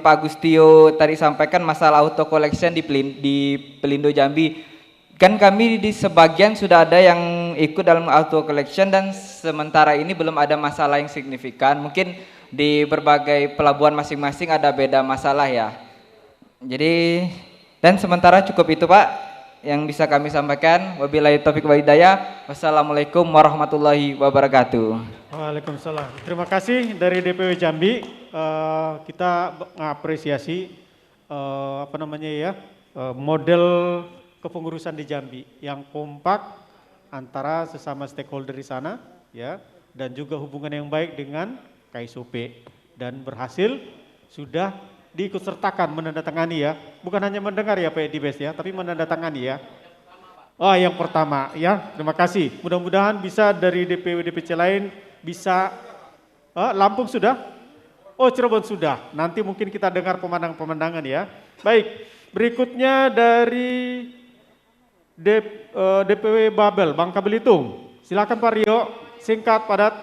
Pak Agustio tadi sampaikan masalah auto collection di Pelindo Jambi. Kan kami di sebagian sudah ada yang ikut dalam auto collection dan sementara ini belum ada masalah yang signifikan. Mungkin di berbagai pelabuhan masing-masing ada beda masalah ya. Jadi dan sementara cukup itu Pak yang bisa kami sampaikan. Wabillahi taufiq wal hidayah. Wassalamualaikum warahmatullahi wabarakatuh. Waalaikumsalam. Terima kasih dari DPW Jambi. Kita mengapresiasi model kepengurusan di Jambi yang kompak antara sesama stakeholder di sana ya, dan juga hubungan yang baik dengan KSOP, dan berhasil sudah diikutsertakan menandatangani ya, bukan hanya mendengar ya Pak Edibes ya, tapi menandatangani ya. Oh yang pertama ya, terima kasih. Mudah-mudahan bisa dari DPW DPC lain bisa. Lampung sudah? Oh Cirebon sudah. Nanti mungkin kita dengar pemandangan ya. Baik, berikutnya dari DPW Babel, Bangka Belitung. Silakan Pak Rio, singkat, padat.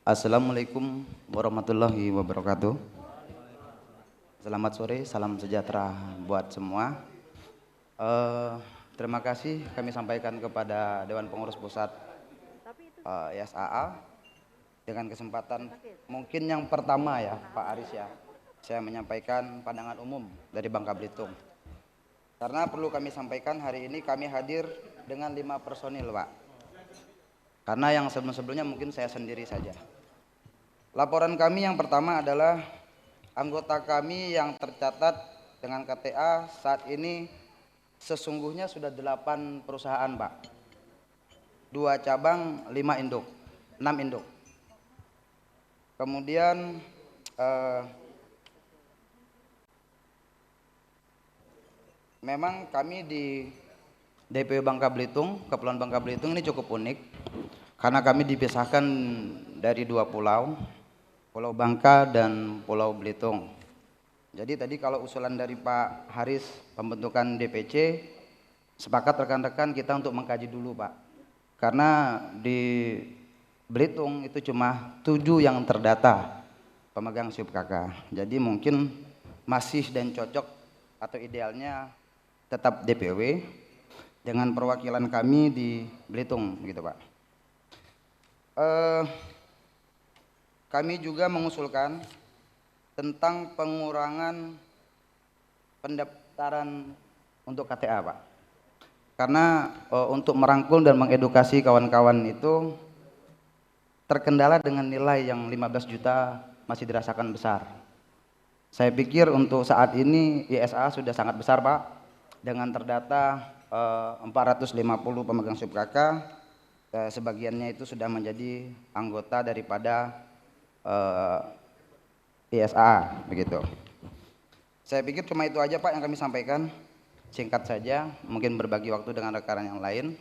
Assalamualaikum warahmatullahi wabarakatuh. Selamat sore, salam sejahtera buat semua. Terima kasih kami sampaikan kepada Dewan Pengurus Pusat ISAA dengan kesempatan mungkin yang pertama ya Pak Aris ya. Saya menyampaikan pandangan umum dari Bangka Belitung. Karena perlu kami sampaikan hari ini kami hadir dengan 5 personil Pak. Karena yang sebelum-sebelumnya mungkin saya sendiri saja. Laporan kami yang pertama adalah anggota kami yang tercatat dengan KTA saat ini sesungguhnya sudah 8 perusahaan Pak. 2 cabang, 5 induk, 6 induk. Kemudian memang kami di DPW Bangka Belitung, Kepulauan Bangka Belitung ini cukup unik karena kami dipisahkan dari 2 pulau, Pulau Bangka dan Pulau Belitung. Jadi tadi kalau usulan dari Pak Haris pembentukan DPC, sepakat rekan-rekan kita untuk mengkaji dulu Pak. Karena di Belitung itu cuma 7 yang terdata pemegang SIUP KK. Jadi mungkin masih dan cocok atau idealnya tetap DPW dengan perwakilan kami di Belitung gitu Pak. Kami juga mengusulkan tentang pengurangan pendaftaran untuk KTA Pak. Karena untuk merangkul dan mengedukasi kawan-kawan itu terkendala dengan nilai yang 15 juta masih dirasakan besar. Saya pikir untuk saat ini ISA sudah sangat besar Pak. Dengan terdata 450 pemegang SIUP KK, sebagiannya itu sudah menjadi anggota daripada ISA begitu. Saya pikir cuma itu aja Pak yang kami sampaikan, singkat saja, mungkin berbagi waktu dengan rekan yang lain.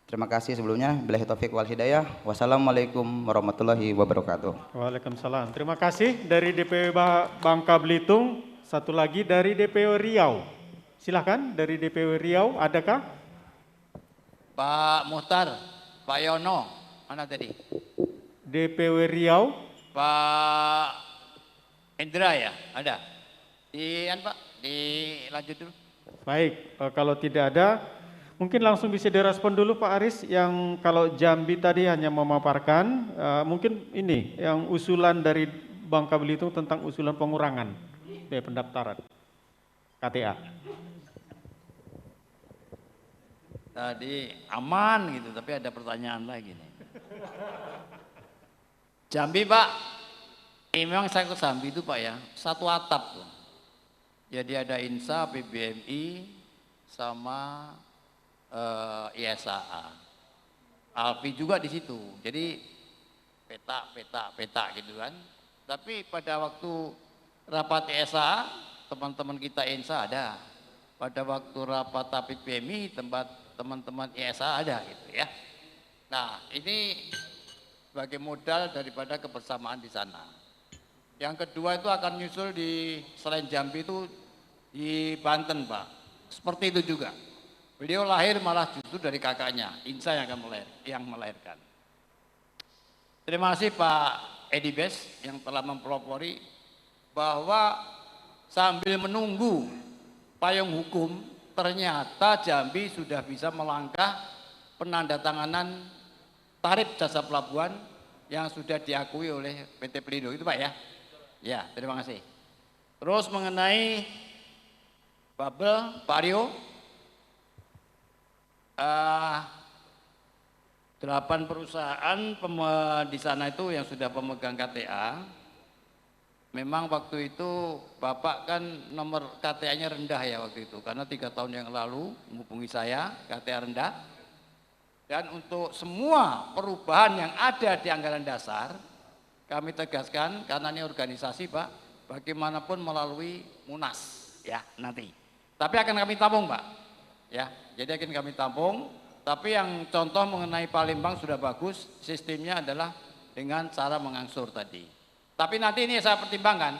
Terima kasih sebelumnya. Billahi taufiq wal hidayah. Wassalamualaikum warahmatullahi wabarakatuh. Waalaikumsalam. Terima kasih dari DPW Bangka Belitung. Satu lagi dari DPW Riau. Silakan dari DPW Riau, adakah? Pak Muhtar, Pak Yono, mana tadi? DPW Riau. Pak Indra ya, ada? Pak, dilanjut dulu. Baik, kalau tidak ada, mungkin langsung bisa direspon dulu Pak Aris, yang kalau Jambi tadi hanya memaparkan, mungkin ini yang usulan dari Bangka Belitung tentang usulan pengurangan biaya pendaftaran KTA. Tadi aman gitu, tapi ada pertanyaan lagi nih. Jambi Pak, ini memang saya ke Jambi itu Pak ya, satu atap tuh. Jadi ada INSA, PBMI, sama ISAA. Alfi juga di situ. Jadi peta gitu kan. Tapi pada waktu rapat ESA, teman-teman kita ENSA ada. Pada waktu rapat TAPIK PMI, tempat teman-teman ESA ada gitu ya. Nah, ini sebagai modal daripada kebersamaan di sana. Yang kedua itu akan nyusul di selain Jambi itu di Banten, Pak. Seperti itu juga. Beliau lahir malah justru dari kakaknya, Insa yang melahirkan. Terima kasih Pak Edi Bes yang telah mempelopori bahwa sambil menunggu payung hukum, ternyata Jambi sudah bisa melangkah penandatanganan tarif jasa pelabuhan yang sudah diakui oleh PT Pelindo. Itu Pak ya? Ya, terima kasih. Terus mengenai bubble, Pak Aryo, 8 perusahaan di sana itu yang sudah pemegang KTA. Memang waktu itu Bapak kan nomor KTA-nya rendah ya waktu itu, karena 3 tahun yang lalu menghubungi saya, KTA rendah. Dan untuk semua perubahan yang ada di anggaran dasar, kami tegaskan karena ini organisasi Pak, bagaimanapun melalui Munas ya nanti. Tapi akan kami tampung Pak, ya. Jadi akan kami tampung. Tapi yang contoh mengenai Palembang sudah bagus, sistemnya adalah dengan cara mengangsur tadi. Tapi nanti ini saya pertimbangkan,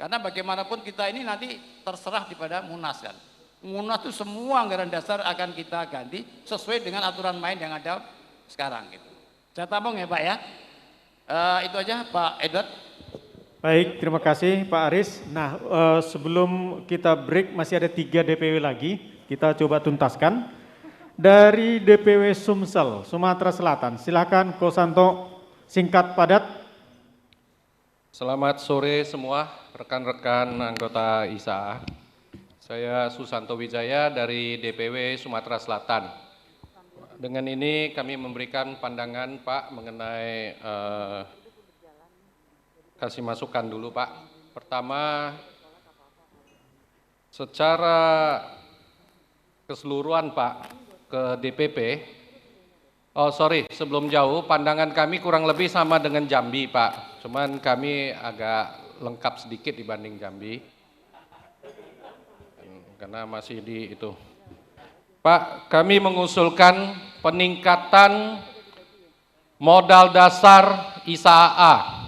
karena bagaimanapun kita ini nanti terserah kepada Munas kan. Munas itu semua anggaran dasar akan kita ganti sesuai dengan aturan main yang ada sekarang gitu. Saya tampung ya Pak ya. Itu aja Pak Edward. Baik, terima kasih Pak Aris. Nah, sebelum kita break masih ada 3 DPW lagi, kita coba tuntaskan. Dari DPW Sumsel, Sumatera Selatan, silakan Kosanto, singkat padat. Selamat sore semua rekan-rekan anggota ISA. Saya Susanto Wijaya dari DPW Sumatera Selatan. Dengan ini kami memberikan pandangan Pak mengenai kasih masukan dulu Pak. Pertama, secara keseluruhan Pak ke DPP, sebelum jauh pandangan kami kurang lebih sama dengan Jambi Pak, cuman kami agak lengkap sedikit dibanding Jambi karena masih di itu. Pak, kami mengusulkan peningkatan modal dasar ISAA.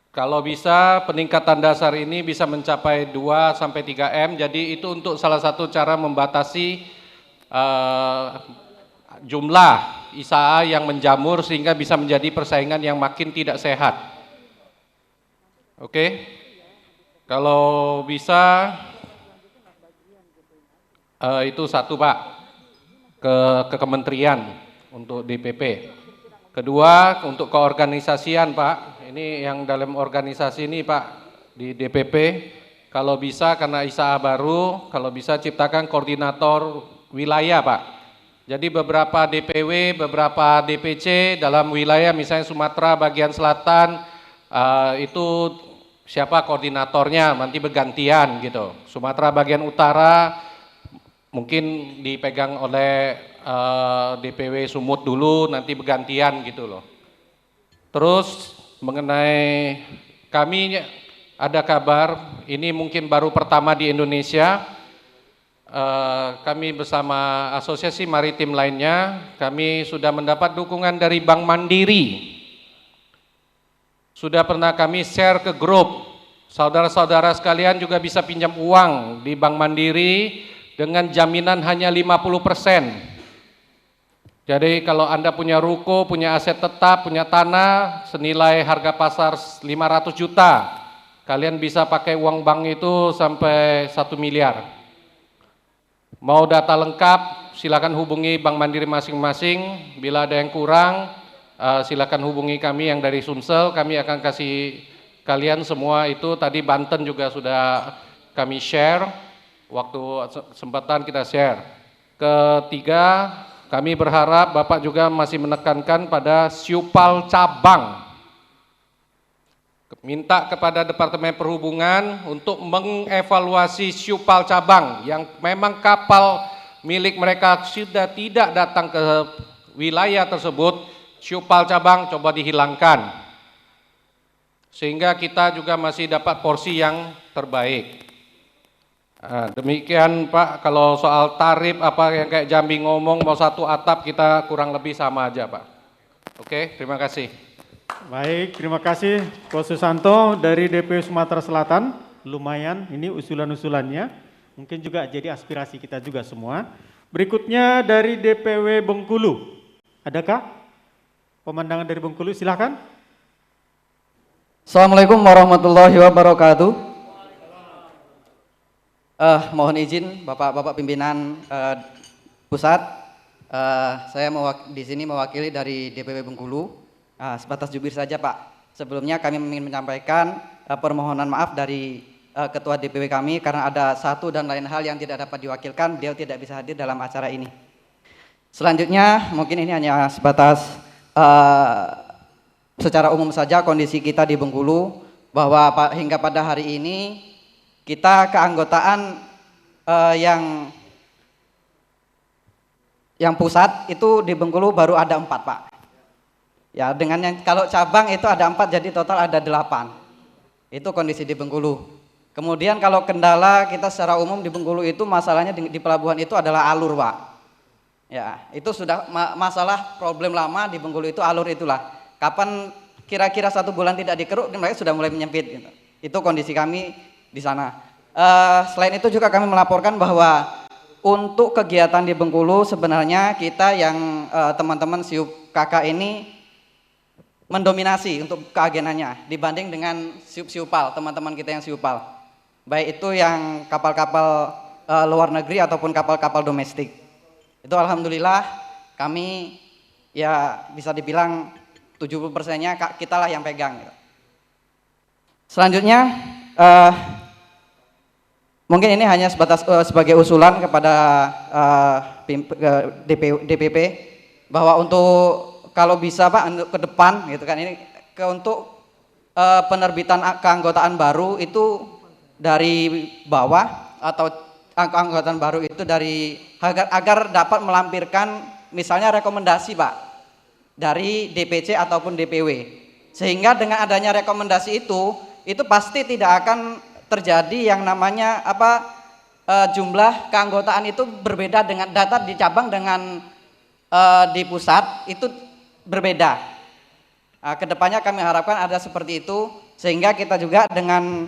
Kalau bisa peningkatan dasar ini bisa mencapai 2-3 M, jadi itu untuk salah satu cara membatasi jumlah ISAA yang menjamur sehingga bisa menjadi persaingan yang makin tidak sehat. Oke, kalau bisa itu satu Pak, ke kementerian untuk DPP. Kedua untuk keorganisasian Pak, ini yang dalam organisasi ini Pak di DPP, kalau bisa karena ISAA baru, kalau bisa ciptakan koordinator wilayah Pak. Jadi beberapa DPW, beberapa DPC dalam wilayah misalnya Sumatera bagian selatan, itu siapa koordinatornya nanti bergantian gitu. Sumatera bagian utara mungkin dipegang oleh DPW Sumut dulu, nanti bergantian gitu loh. Terus mengenai kami ada kabar, ini mungkin baru pertama di Indonesia, kami bersama asosiasi maritim lainnya, kami sudah mendapat dukungan dari Bank Mandiri. Sudah pernah kami share ke grup, saudara-saudara sekalian juga bisa pinjam uang di Bank Mandiri dengan jaminan hanya 50%. Jadi kalau Anda punya ruko, punya aset tetap, punya tanah, senilai harga pasar 500 juta, kalian bisa pakai uang bank itu sampai 1 miliar. Mau data lengkap, silakan hubungi Bank Mandiri masing-masing. Bila ada yang kurang, silakan hubungi kami yang dari Sumsel, kami akan kasih kalian semua itu. Tadi Banten juga sudah kami share, waktu kesempatan kita share. Ketiga, kami berharap Bapak juga masih menekankan pada Siupal cabang. Minta kepada Departemen Perhubungan untuk mengevaluasi Siupal cabang yang memang kapal milik mereka sudah tidak datang ke wilayah tersebut, Siupal cabang coba dihilangkan. sehingga kita juga masih dapat porsi yang terbaik. Nah, demikian Pak, kalau soal tarif apa yang kayak Jambi ngomong mau satu atap kita kurang lebih sama aja Pak. Oke, terima kasih. Baik, terima kasih Ko Susanto dari DPW Sumatera Selatan. Lumayan ini usulan-usulannya, mungkin juga jadi aspirasi kita juga semua. Berikutnya dari DPW Bengkulu, adakah pemandangan dari Bengkulu? Silakan. Assalamualaikum warahmatullahi wabarakatuh. Mohon izin Bapak-bapak pimpinan pusat, saya di sini mewakili dari DPW Bengkulu. Sebatas jubir saja Pak. Sebelumnya kami ingin menyampaikan permohonan maaf dari Ketua DPW kami karena ada satu dan lain hal yang tidak dapat diwakilkan, beliau tidak bisa hadir dalam acara ini. Selanjutnya mungkin ini hanya sebatas secara umum saja kondisi kita di Bengkulu, bahwa hingga pada hari ini kita keanggotaan yang pusat itu di Bengkulu baru ada 4 Pak. Ya, dengan yang kalau cabang itu ada 4, jadi total ada 8. Itu kondisi di Bengkulu. Kemudian kalau kendala kita secara umum di Bengkulu itu masalahnya di pelabuhan itu adalah alur Pak. Ya, itu sudah masalah problem lama di Bengkulu itu, alur itulah. Kapan kira-kira 1 bulan tidak dikeruk, mereka sudah mulai menyempit. Gitu. Itu kondisi kami di sana. Selain itu juga kami melaporkan bahwa untuk kegiatan di Bengkulu sebenarnya kita yang teman-teman SIUP KK ini mendominasi untuk keagenannya dibanding dengan SIUP-SIUPAL, teman-teman kita yang SIUPAL. Baik itu yang kapal-kapal luar negeri ataupun kapal-kapal domestik. Itu alhamdulillah kami ya bisa dibilang 70%-nya kita lah yang pegang. Selanjutnya mungkin ini hanya sebatas sebagai usulan kepada DPP bahwa untuk kalau bisa Pak ke depan gitu kan ini untuk penerbitan keanggotaan baru itu dari bawah atau keanggotaan baru itu dari agar dapat melampirkan misalnya rekomendasi Pak dari DPC ataupun DPW, sehingga dengan adanya rekomendasi itu pasti tidak akan terjadi yang namanya jumlah keanggotaan itu berbeda dengan data di cabang dengan di pusat itu berbeda. Kedepannya kami harapkan ada seperti itu, sehingga kita juga dengan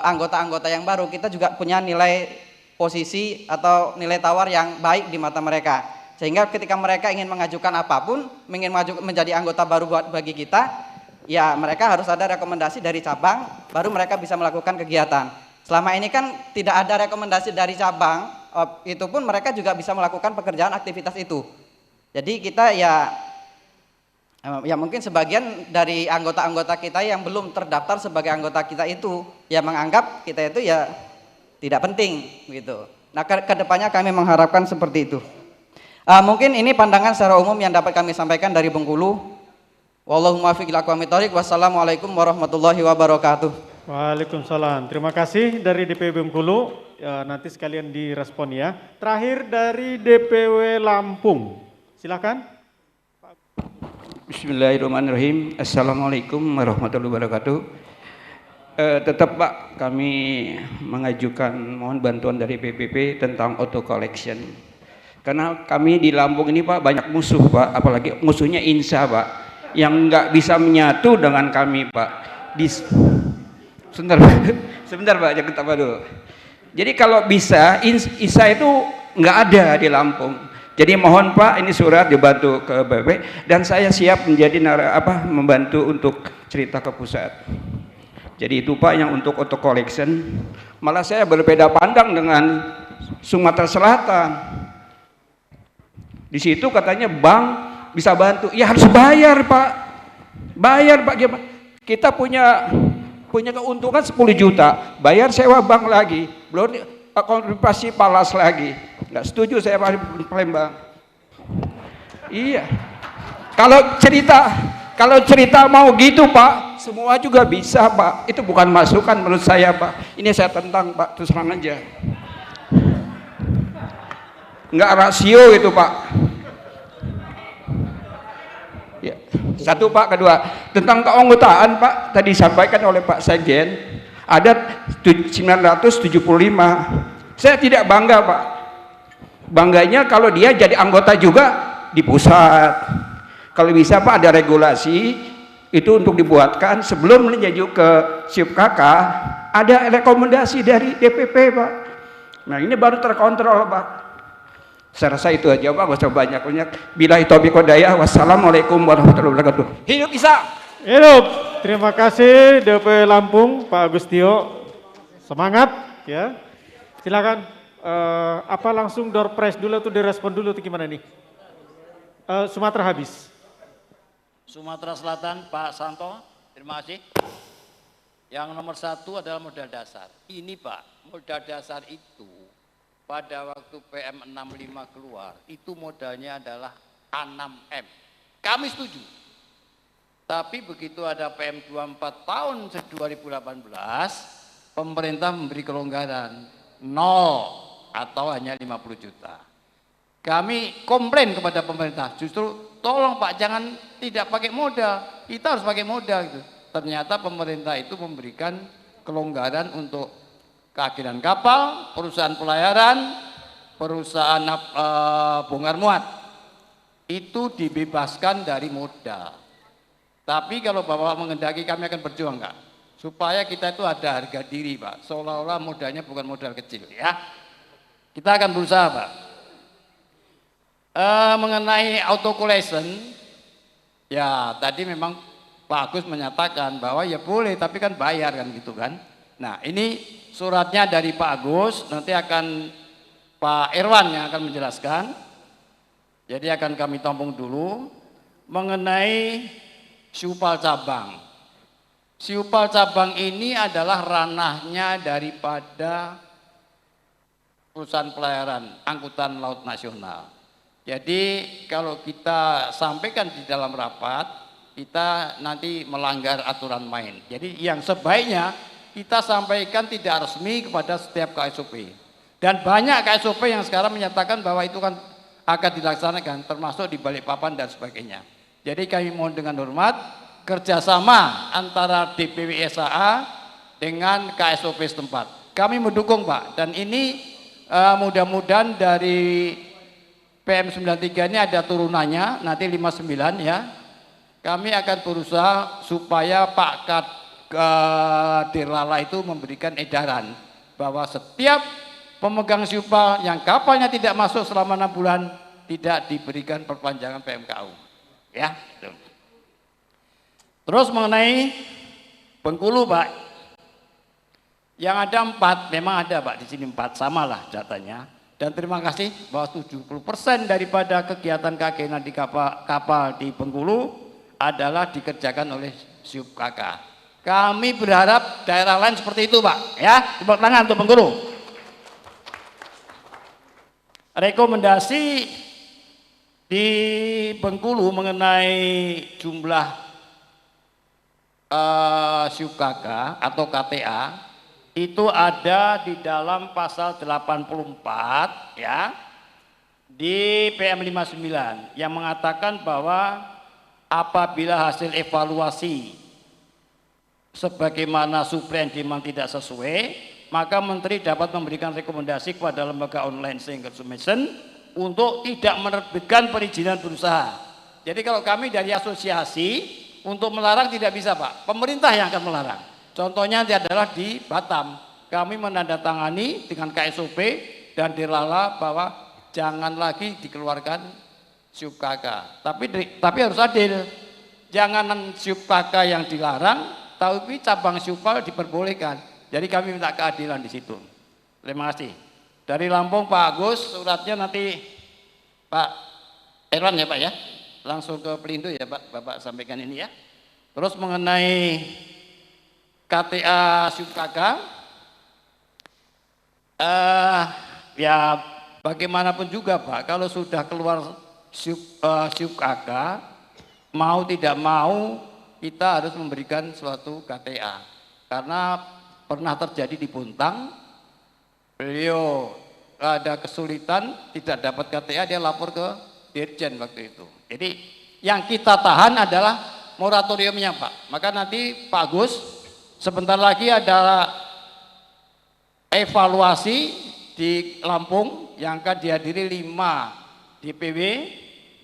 anggota-anggota yang baru kita juga punya nilai posisi atau nilai tawar yang baik di mata mereka, sehingga ketika mereka ingin mengajukan apapun, ingin menjadi anggota baru bagi kita, ya mereka harus ada rekomendasi dari cabang, baru mereka bisa melakukan kegiatan. Selama ini kan tidak ada rekomendasi dari cabang, itu pun mereka juga bisa melakukan pekerjaan aktivitas itu. Jadi kita ya mungkin sebagian dari anggota-anggota kita yang belum terdaftar sebagai anggota kita itu ya menganggap kita itu ya tidak penting gitu. Nah kedepannya kami mengharapkan seperti itu. Mungkin ini pandangan secara umum yang dapat kami sampaikan dari Bengkulu. Wallahu muwaffiq ila aqwamit thoriq. Wassalamualaikum warahmatullahi wabarakatuh. Waalaikumsalam. Terima kasih dari DPW Bengkulu. Nanti sekalian direspon ya. Terakhir dari DPW Lampung. Silakan. Bismillahirrahmanirrahim. Assalamualaikum warahmatullahi wabarakatuh. Tetap Pak, kami mengajukan mohon bantuan dari PPP tentang auto collection. Karena kami di Lampung ini Pak banyak musuh Pak, apalagi musuhnya INSA Pak, yang nggak bisa menyatu dengan kami Pak. Sebentar Pak, jangan ketawa dulu. Jadi kalau bisa INSA itu nggak ada di Lampung. Jadi mohon Pak, ini surat dibantu ke BP dan saya siap menjadi membantu untuk cerita ke pusat. Jadi itu Pak yang untuk auto collection. Malah saya berbeda pandang dengan Sumatera Selatan. Di situ katanya bank bisa bantu. Ya harus bayar Pak. Bayar Pak. Kita punya keuntungan 10 juta. Bayar sewa bank lagi. Belum kontribusi palas lagi. Nggak setuju saya Palembang. Iya. Kalau cerita mau gitu Pak, semua juga bisa Pak. Itu bukan masukan menurut saya Pak. Ini saya tentang Pak, terus terang aja. Nggak rasio itu Pak. Ya. Satu Pak, kedua tentang keanggotaan Pak tadi disampaikan oleh Pak Sekjen ada 975. Saya tidak bangga Pak. Bangganya kalau dia jadi anggota juga di pusat. Kalau bisa Pak ada regulasi itu untuk dibuatkan sebelum menuju ke SIUP-KK ada rekomendasi dari DPP Pak. Nah ini baru terkontrol Pak. Saya rasa itu aja Pak, gak usah banyak-banyak. Billahi taufiq wal hidayah. Wassalamualaikum warahmatullahi wabarakatuh. Hidup Isa. Hidup. Terima kasih DP Lampung Pak Agustio. Semangat ya. Silakan. Apa langsung door prize dulu atau direspon dulu atau gimana nih? Sumatera habis. Sumatera Selatan Pak Santo, terima kasih. Yang nomor 1 adalah modal dasar. Ini Pak, modal dasar itu pada waktu PM65 keluar, itu modalnya adalah A6M. Kami setuju. Tapi begitu ada PM24 tahun 2018, pemerintah memberi kelonggaran 0 atau hanya 50 juta. Kami komplain kepada pemerintah, justru tolong Pak jangan tidak pakai modal, kita harus pakai modal gitu. Ternyata pemerintah itu memberikan kelonggaran untuk keakilan kapal, perusahaan pelayaran, perusahaan bongkar muat. Itu dibebaskan dari modal. Tapi kalau Bapak mengendaki kami akan berjuang enggak? Supaya kita itu ada harga diri Pak. Seolah-olah modalnya bukan modal kecil ya. Kita akan berusaha Pak. Mengenai auto collection, ya tadi memang Pak Agus menyatakan bahwa ya boleh tapi kan bayar kan gitu kan. Nah ini suratnya dari Pak Agus, nanti akan Pak Irwan yang akan menjelaskan. Jadi akan kami tampung dulu mengenai Siupal cabang. Siupal cabang ini adalah ranahnya daripada perusahaan pelayaran angkutan laut nasional. Jadi kalau kita sampaikan di dalam rapat, kita nanti melanggar aturan main. Jadi yang sebaiknya kita sampaikan tidak resmi kepada setiap KSOP. Dan banyak KSOP yang sekarang menyatakan bahwa itu kan akan dilaksanakan, termasuk di Balikpapan dan sebagainya. Jadi kami mohon dengan hormat, kerjasama antara DPW SAA dengan KSOP setempat. Kami mendukung Pak, dan ini mudah-mudahan dari PM93 ini ada turunannya, nanti 59 ya. Kami akan berusaha supaya Pak Dirlala itu memberikan edaran bahwa setiap pemegang Siupal yang kapalnya tidak masuk selama 6 bulan tidak diberikan perpanjangan PMKU. Ya. Terus mengenai Bengkulu Pak, yang ada 4, memang ada Pak di sini 4, samalah datanya. Dan terima kasih bahwa 70% daripada kegiatan keagenan di kapal di Bengkulu adalah dikerjakan oleh SIUP-KK. Kami berharap daerah lain seperti itu Pak, ya, tepuk tangan untuk Bengkulu. Rekomendasi di Bengkulu mengenai jumlah SIUP-KK atau KTA itu ada di dalam pasal 84 ya di PM59 yang mengatakan bahwa apabila hasil evaluasi sebagaimana supply and demand tidak sesuai, maka Menteri dapat memberikan rekomendasi kepada lembaga online single submission untuk tidak menerbitkan perizinan berusaha. Jadi kalau kami dari asosiasi untuk melarang tidak bisa Pak, pemerintah yang akan melarang. Contohnya adalah di Batam, kami menandatangani dengan KSOP dan Dirlala bahwa jangan lagi dikeluarkan SIUP-KK. Tapi harus adil, jangan SIUP-KK yang dilarang, tapi cabang Siupal diperbolehkan. Jadi kami minta keadilan di situ. Terima kasih. Dari Lampung Pak Agus, suratnya nanti Pak Irwan ya Pak ya, langsung ke Pelindo ya Pak, Bapak sampaikan ini ya. Terus mengenai KTA SIUP-KK, ya bagaimanapun juga Pak, kalau sudah keluar SIUP-KK, mau tidak mau kita harus memberikan suatu KTA. Karena pernah terjadi di Puntang, beliau ada kesulitan, tidak dapat KTA, dia lapor ke Dirjen waktu itu. Jadi yang kita tahan adalah moratoriumnya Pak. Maka nanti Pak Agus sebentar lagi ada evaluasi di Lampung yang akan dihadiri 5 DPW,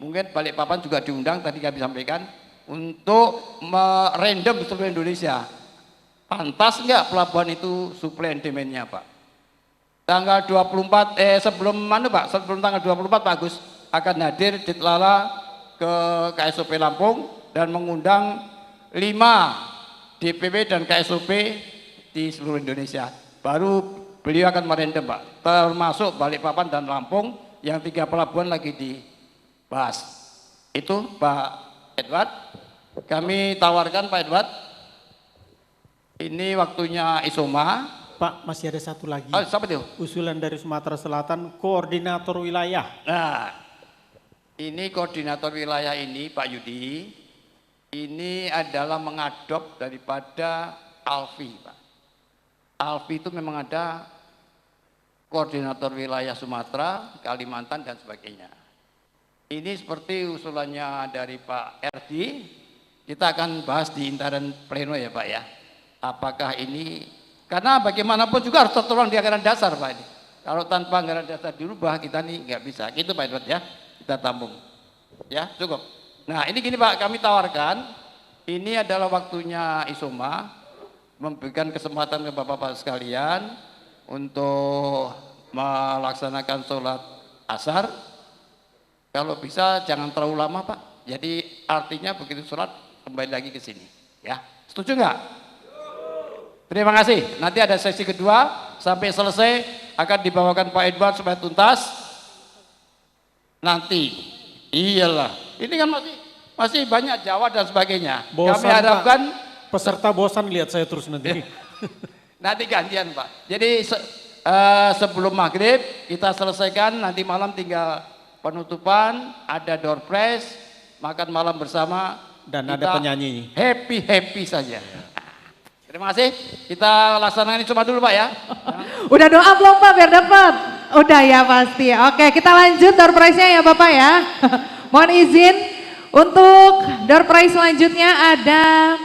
mungkin Balikpapan juga diundang tadi kami sampaikan, untuk merandom seluruh Indonesia. Pantas enggak pelabuhan itu supply and demand-nya Pak? Tanggal 24, sebelum mana Pak? Sebelum tanggal 24 Pak Agus akan hadir di Lala ke KSOP Lampung dan mengundang 5 DPW dan KSOP di seluruh Indonesia. Baru beliau akan merandom Pak, termasuk Balikpapan dan Lampung yang 3 pelabuhan lagi dibahas. Itu Pak Edward, kami tawarkan Pak Edward, ini waktunya Isoma. Pak, masih ada satu lagi. Oh, siapa itu? Usulan dari Sumatera Selatan, koordinator wilayah. Nah, ini koordinator wilayah ini Pak Yudi, ini adalah mengadop daripada Alfi Pak. Alfi itu memang ada koordinator wilayah Sumatera, Kalimantan dan sebagainya. Ini seperti usulannya dari Pak Erdi, kita akan bahas di intern pleno ya Pak ya. Apakah ini, karena bagaimanapun juga harus tertuang di anggaran dasar Pak ini. Kalau tanpa anggaran dasar dirubah kita nih nggak bisa. Gitu Pak Edward ya, kita tampung. Ya cukup. Nah ini gini Pak, kami tawarkan, ini adalah waktunya Isoma, memberikan kesempatan ke Bapak-Bapak sekalian untuk melaksanakan sholat asar. Kalau bisa jangan terlalu lama Pak. Jadi artinya begitu sholat kembali lagi ke sini. Ya, setuju nggak? Terima kasih. Nanti ada sesi kedua sampai selesai akan dibawakan Pak Edward supaya tuntas. Nanti, iyalah. Ini kan masih banyak Jawa dan sebagainya. Bosan, kami harapkan Pak. Peserta bosan lihat saya terus nanti. Nanti gantian Pak. Jadi sebelum maghrib kita selesaikan, nanti malam tinggal penutupan, ada door prize, makan malam bersama. Dan ada penyanyi. Happy saja. Terima kasih. Kita laksanakan ini cuma dulu Pak ya. Udah doa belum Pak biar dapat? Udah ya pasti. Oke, kita lanjut door prize-nya ya Bapak ya. Mohon izin untuk door prize selanjutnya ada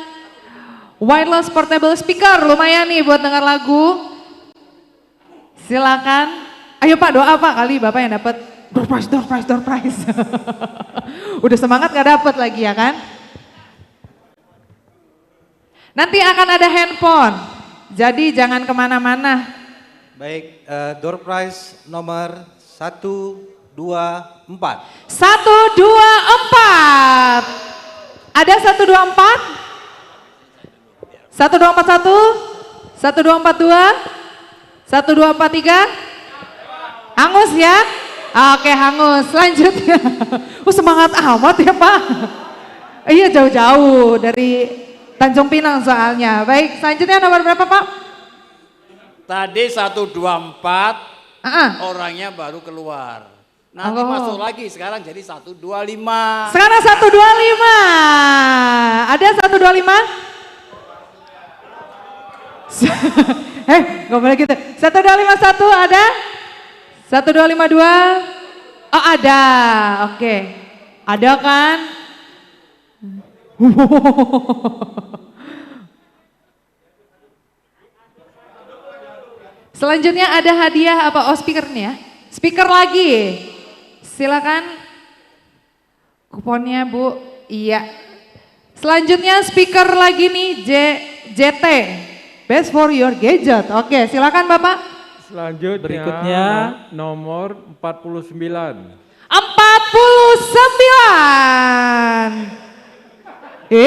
wireless portable speaker, lumayan nih buat dengar lagu. Silakan. Ayo Pak doa Pak, kali Bapak yang dapat door prize. Udah semangat gak dapat lagi ya kan? Nanti akan ada handphone, jadi jangan kemana-mana. Baik, door prize nomor 124. 124. Ada 124? 1241, 1242, 1243. Hangus ya? Oke, hangus. Selanjutnya. Semangat amat ya Pak. Iya jauh-jauh dari Tanjung Pinang soalnya. Baik, selanjutnya nomor berapa Pak? Tadi 124, orangnya baru keluar. Nanti masuk lagi, sekarang jadi 125. Sekarang 125. Ada 125? Gak boleh gitu. 1251 ada? 1252? Oh ada, oke. Ada kan? Selanjutnya ada hadiah apa? Oh speaker nih ya. Speaker lagi. Silakan. Kuponnya Bu. Iya. Selanjutnya speaker lagi nih JT. Best for your gadget. Oke, silakan Bapak. Selanjutnya berikutnya nomor 49. 49.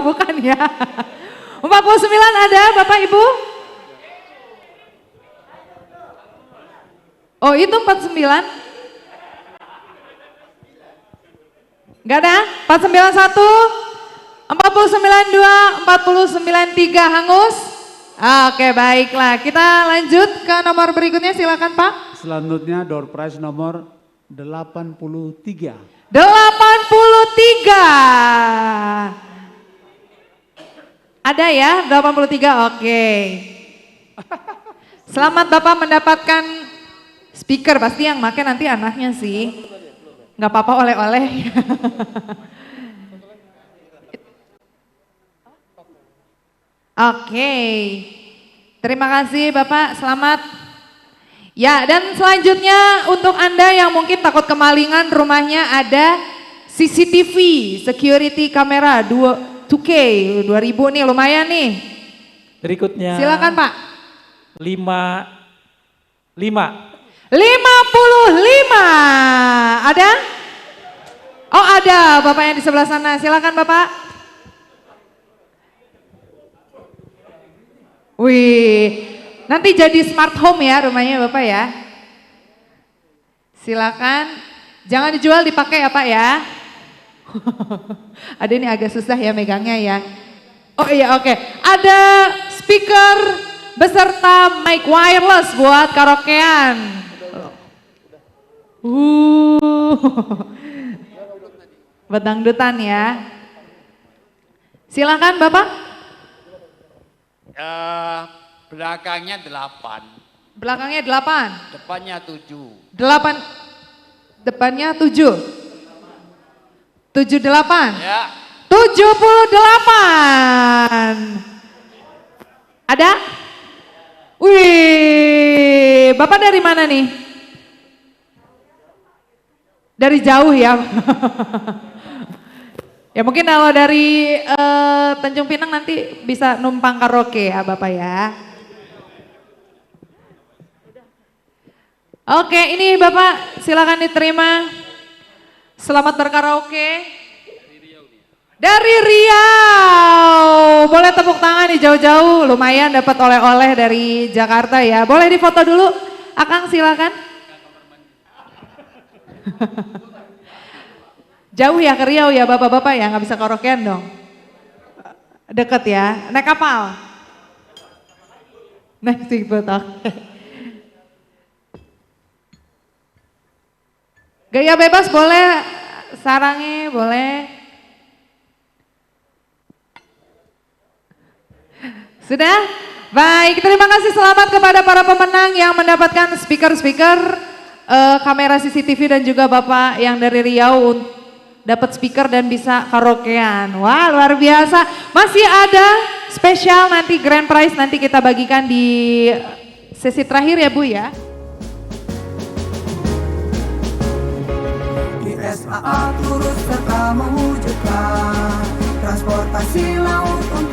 Bukan ya. 49 ada Bapak Ibu? Oh itu 49? Enggak ada? 491, 492, 493 hangus? Oke baiklah, kita lanjut ke nomor berikutnya silakan Pak. Selanjutnya door prize nomor 83. 83. Ada ya 83, oke. Selamat Bapak mendapatkan speaker, pasti yang pakai nanti anaknya sih. Nggak apa-apa oleh-oleh. Oke, terima kasih Bapak, selamat. Ya, dan selanjutnya untuk Anda yang mungkin takut kemalingan, rumahnya ada CCTV, security kamera 2K 2000 nih, lumayan nih. Berikutnya. Silakan Pak. 55. Ada? Oh ada, Bapak yang di sebelah sana. Silakan Bapak. Wih, nanti jadi smart home ya rumahnya Bapak ya. Silakan, jangan dijual, dipakai ya Pak ya. Ada ini agak susah ya megangnya ya. Oh iya oke, ada speaker beserta mic wireless buat karaokean. Buat dangdutan ya. Silakan Bapak. Belakangnya 8. Belakangnya 8. Depannya 7. 8. Depannya 7. 78. Ya. 78. Ada? Wih, Bapak dari mana nih? Dari jauh ya. Ya mungkin kalau dari Tanjung Pinang nanti bisa numpang karaoke ya Bapak ya. Oke, ini Bapak silakan diterima. Selamat berkaraoke. Dari Riau. Boleh tepuk tangan nih jauh-jauh, lumayan dapat oleh-oleh dari Jakarta ya. Boleh difoto dulu, Akang silakan. Jauh ya ke Riau ya bapak-bapak ya, nggak bisa karaokean dong. Deket ya, naik kapal. Naik speedboat, oke. Gaya bebas boleh, sarangnya boleh. Sudah? Baik, terima kasih, selamat kepada para pemenang yang mendapatkan speaker-speaker, kamera CCTV dan juga Bapak yang dari Riau dapat speaker dan bisa karaokean. Wah, luar biasa. Masih ada spesial nanti grand prize nanti kita bagikan di sesi terakhir ya Bu ya. ISAA turut serta mewujudkan transportasi laut untuk